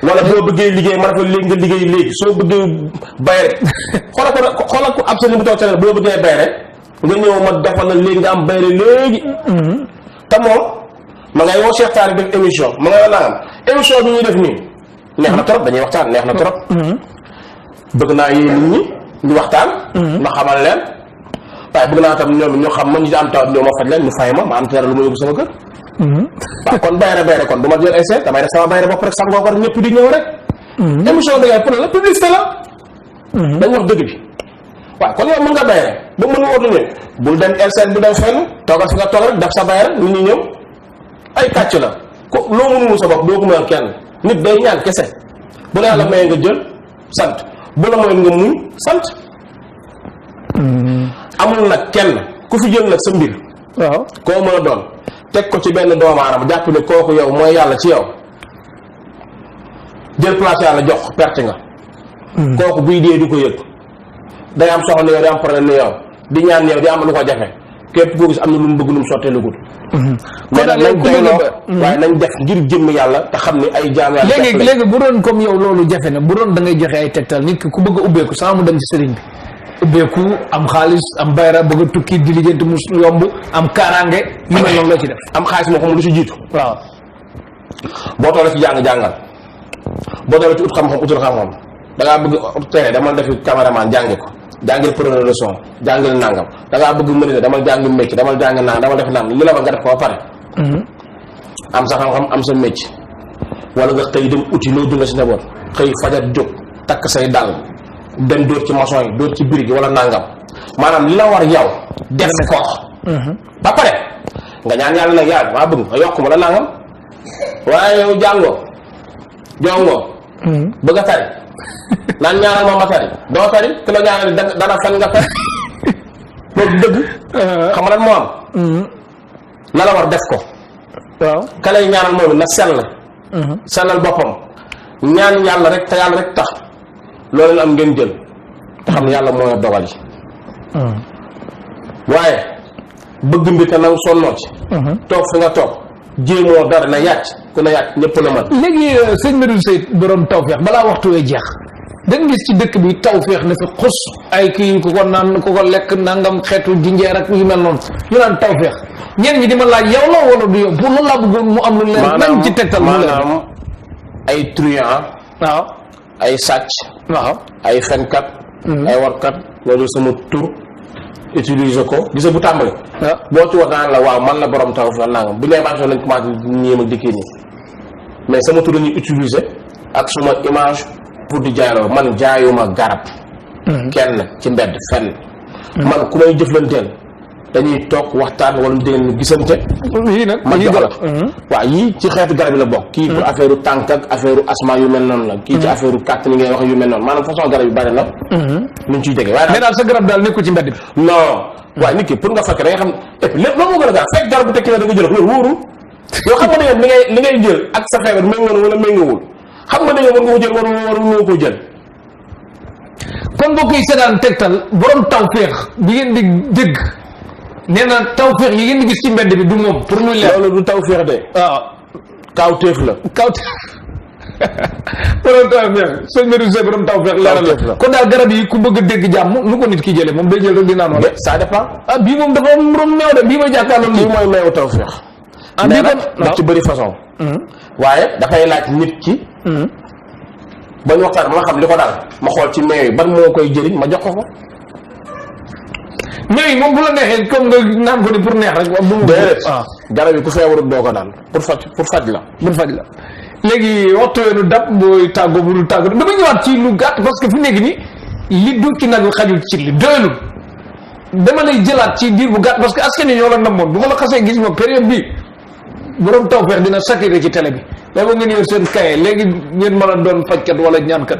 S2: wala boo bëggee liggéey ma dafa léegi nga liggéey léegi soo bëggee bay rek xoolal ko ab sa ni bu toog boo bëggee bay rek nga ñëw ma defal la léegi nga am bay rek léegi te moom ma ngay woo Cheikh Taal def émission ma ngay nangam émission bi ñuy def nii neex na trop dañuy waxtaan neex na trop bëgg naa yéen nit ñi ñu waxtaan ma xamal leen waaye bëgg naa tam ñoom ñu xam ma ñu am taw ñoom ma faj leen ñu fay ma am dara lu ma yóbbu sama kër waaw kon bayre kon du ma jël essai damay def sama bayre bopp rek sangoo ko rek ñëpp di ñëw rek émission da ngay pour la publicité la dañ wax dëgg bi waaw kon yow mën nga bayre ba mën nga wootu ñëw bul dem LCN bu dem fenn toogal fi nga toog rek def sa bayre nit ñi ñëw ay kàcc la ko loo mënul sa bopp doo ko mën kenn nit day ñaan kese bu la yàlla mayee nga jël sant bu la mooy nga muñ sant amul nag kenn ku fi jël nag sa mbir
S1: waaw
S2: koo mën a doon teg ko ci benn doomu aadama jàpp ne kooku yow mooy yàlla ci yow jël place yàlla jox perte nga kooku buy dee du ko yëg day am soxla yow di am problème yow di ñaan yow di am lu ko jafe képp koo gis am na lu mu bëgg lu mu sottee lu gudd mais nag nañ doyloo waaye nañ def ngir jëmm yàlla te xam ni ay jaam yàlla
S1: léegi bu doon comme yow loolu jafe na bu doon da ngay joxe ay tegtal nit ki ku bëgg a ubbeeku sans mu dem ci sëriñ bi ubbeeku am xaalis am bayra bëgg a tukki di lijjanti mu yomb am kaaraange yu mel noonu la ci def
S2: am xaalis moo xam lu si jiitu
S1: waaw
S2: boo toolee ci jàngal boo toolee ci ut xam-xam utul xam-xam da ngaa bëgg tere dama defi caméraman jàngi ko jàngil première leçon jàngil nangam da ngaa bëgg mëni dama jàngi métier dama jàngi nangam dama def nangam li la ba nga def ko ba pare am sa xam-xam am sa métier wala nga xëy dem uti loo dunda si njaboot xëy fajar jóg takk say dàll dem dóor ci maçon yi dóor ci birig wala nangam maanaam li la war yow def ko ba pare nga ñaan yàlla nag yàlla maa bëgg nga yokk ma la nangam waaye yow jàngoo jongoo bëgg a tari naan ñaanal ma ma tari doo tari ki la ñaanal dana fen nga fen loolu dëgg xam nga lan moo am la la war def ko
S1: waaw
S2: ka lay ñaanal moom na sell sellal boppam ñaan yàlla rek te yàlla rek tax loolu la am ngeen jël te xam ne yàlla mooy dogal yi waaye bëgg mbir te nag sonnoo ci toog fi nga toog jéemoo dara na yàcc ku ne yàcc ñëpp la man
S1: léegi sëñ Medoune Seye borom tawfeex balaa waxtu wee jeex da nga gis ci dëkk bi tawfeex na fi xus ay kii ku ko naan ku ko lekk nangam xeetu jinjeer ak yu mel noonu ñu naan tawfeex ñenn ñi di ma laaj yow la wala du yow pour loolu laa bëggoon mu am lu leer nañ ci tegtal mu leer
S2: maanaam ay truand
S1: waaw
S2: ay sàcc
S1: waaw
S2: ay fenkat ay warkat loolu sama tur utiliser ko gisa bu tàmbali boo ci wax naan la waaw man la borom tawfeex nangam bu nee émission lañ commencé ñéem ak dikkii nii mais sama tur lañuy utiliser ak suma image pour di jaayloo man jaayuma garab kenn ci mbedd fenn man ku may jëflanteel dañuy toog waxtaan wala mu dégg ñu gisante
S1: yii nag
S2: ma jox la waaw yii ci xeetu garab yi la bokk kii pour affaire u tànk ak affaire u asma yu mel noonu la kii ci affaire u kàttan yi ngay wax yu mel noonu maanaam façon garab yu bari na luñ ciy jege waaye
S1: mais daal sa garab daal nekkul ci mbedd bi
S2: non waaye nit ki pour nga fekk da nga xam et puis lépp loo moo gën a gaaw fekk garab bu tekki ne da nga jël loolu wóorul yow xam nga ne li ngay jël ak sa feebar méngoon wala méngoowul xam nga dañoo war nga ko jël war nga ko jël
S1: kon mbokk yi seetaan tegtal borom tawfeex bi ngeen di dégg nee na tawfeex yi ngeen di gis ci mbedd bi du moom pour muy leer
S2: loolu du tawfeex de
S1: waaw
S2: kawteef la
S1: kawteef borom tawfeex sëñ Medoune Seye borom tawfeex leeral la kon daal garab yi ku bëgg a dégg jàmm nu ko nit ki jëlee moom day jël rek di naan wala
S2: ça dépend
S1: bii moom dafa am rom meew de bii ma jàkkaarloo
S2: lii mooy meewu tawfeex
S1: bii kon
S2: daf ci bëri façon waaye dafay laaj nit ki ba ñu waxtaan ma xam li ko daal ma xool ci meew yi ban moo koy jëriñ ma jox ko ko
S1: meew yi moom bu la neexee comme nga naan ko ni pour neex rek bu
S2: déedéet garab yi ku feebarut doo ko naan pour faj la
S1: pour faj la léegi waxtu weenu dab booy tàggoo bu dul tàggoo dama ñëwaat ci lu gàtt parce que fi nekk ni li du ci nag wi xajul ci li doylu dama lay jëlaat ci diir bu gàtt parce que askan wi ñoo la namoon bu ma la xasee gis ma période bi borom tawfeex dina saturé ci télé bi léegi ngeen yor seen kaye léegi ngeen mën a doon fajkat wala ñaankat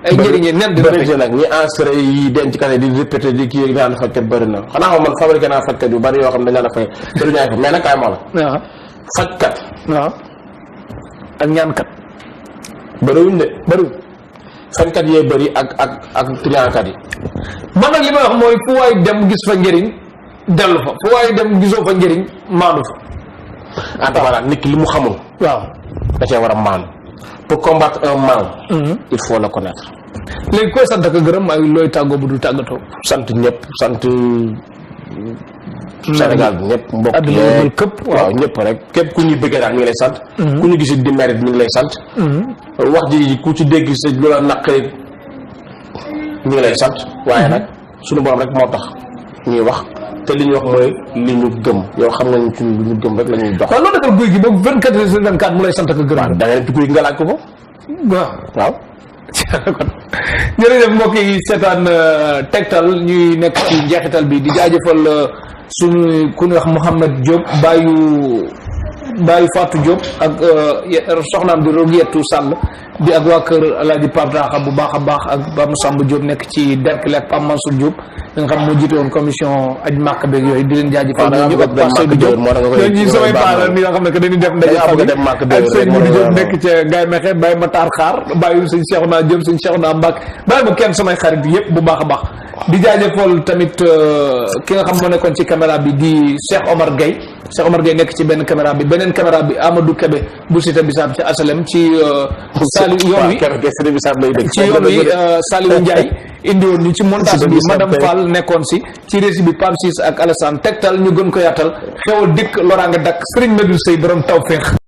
S1: ay njëriñee nen dina
S2: bëri nag ñi enregistré yi denc kase di répété di kii yi naan fajkat bëri na xanaa xam man fabriqué naa fajkat yu bëri yoo xam ne dañ naan fay te du ñaay fa mais nag kaay moo la
S1: waaw
S2: fajkat
S1: waaw ak ñaankat
S2: bëriwuñ de bëriwuñ fajkat yee bëri ak triankat yi
S1: man nag li may wax mooy fu waay dem gis fa njëriñ dellu fa fu waay dem gisoo fa njëriñ maandu fa
S2: en tout cas nit ki li mu xamul
S1: waaw
S2: da cee war a maandu pour combattre un mal il faut le connaître
S1: léegi koy sant ak gërëm ay looy tàggoo bu dul tàggatoo
S2: sant ñëpp sant Sénégal bi ñëpp mbokk
S1: adduna
S2: yeeg
S1: këpp
S2: waaw ñëpp rek képp ku ñuy bëggee daal ñu ngi lay sant ku ñu gisit di mérite ñu ngi lay sant wax ji ku ci dégg sa lu la naqari ñu ngi lay sant waaye nag suñu borom rek moo tax ñuy wax te li ñuy wax mooy li ñu gëm yow xam nga ci li ñu gëm rek la ñuy dox
S1: waaw loolu defal guy gi ba 24 heures sur 24 mu lay sant ak gërëm
S2: da ngay dem ci guy gi nga laaj ko ko waaw
S1: kon jërëjëf mbokk yi seetaan tegtal ñuy nekk ci njeexital bi di jaajëfal suñu ku ñuy wax Mouhamed Diop bàyyi Fatou Diop ak soxnaam di Roguetou Sall di ak waa kër Alaaji Pape Raxa bu baax a baax ak Ba Moussamba Diop nekk ci Derklé ak Pape Mansour Diop nga xam moo jiite woon commission aj màkk beeg yooyu di leen jaajëfal ñëpp ak Pape Seydou Diop ñi samay paara ni nga xam ne que dañuy def ndaje famille ak sëñ Modou Diop nekk ca Gaye Mexe bàyyi ma taar xaar bàyyi sëñ Cheikhouna Diop sëñ Cheikhouna Mbacke bàyyi ma kenn samay xarit yëpp bu baax a baax di jaajëfal tamit ki nga xam moo nekkoon ci caméra bi di Cheikh Omar Gueye nekk ci benn caméra bi beneen caméra bi Amadou Kébé bu Cité Bissap ci asalem ci Saliou yoon wi ci yoon wi Saliou Ndiaye indi woon ñu ci montage bi madame Fall nekkoon ci régie bi Pape Ciss ak Alassane Tektal ñu gën ko yaatal xewal dikk loraange dakk Serigne Medoune Seye borom tawfeex